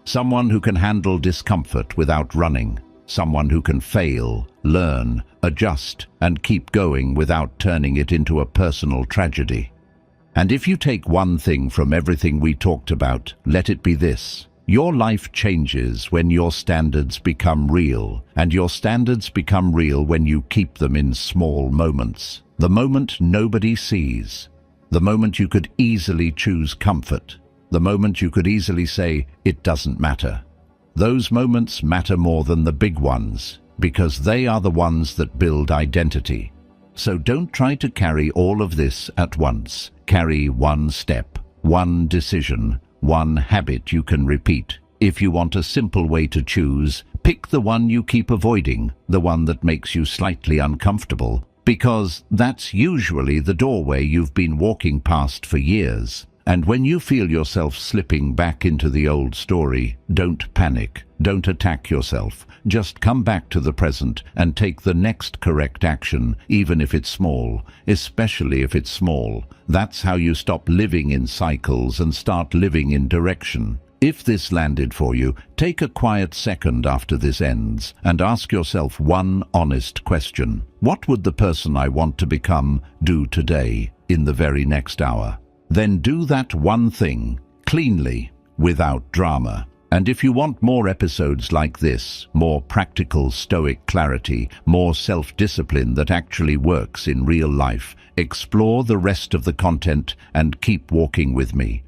Someone who can handle discomfort without running. Someone who can fail, learn, adjust, and keep going without turning it into a personal tragedy. And if you take one thing from everything we talked about, let it be this. Your life changes when your standards become real, and your standards become real when you keep them in small moments. The moment nobody sees. The moment you could easily choose comfort. The moment you could easily say, it doesn't matter. Those moments matter more than the big ones, because they are the ones that build identity. So don't try to carry all of this at once. Carry one step, one decision, one habit you can repeat. If you want a simple way to choose, pick the one you keep avoiding, the one that makes you slightly uncomfortable, because that's usually the doorway you've been walking past for years. And when you feel yourself slipping back into the old story, don't panic, don't attack yourself. Just come back to the present and take the next correct action, even if it's small, especially if it's small. That's how you stop living in cycles and start living in direction. If this landed for you, take a quiet second after this ends and ask yourself one honest question. What would the person I want to become do today, in the very next hour? Then do that one thing, cleanly, without drama. And if you want more episodes like this, more practical stoic clarity, more self-discipline that actually works in real life, explore the rest of the content and keep walking with me.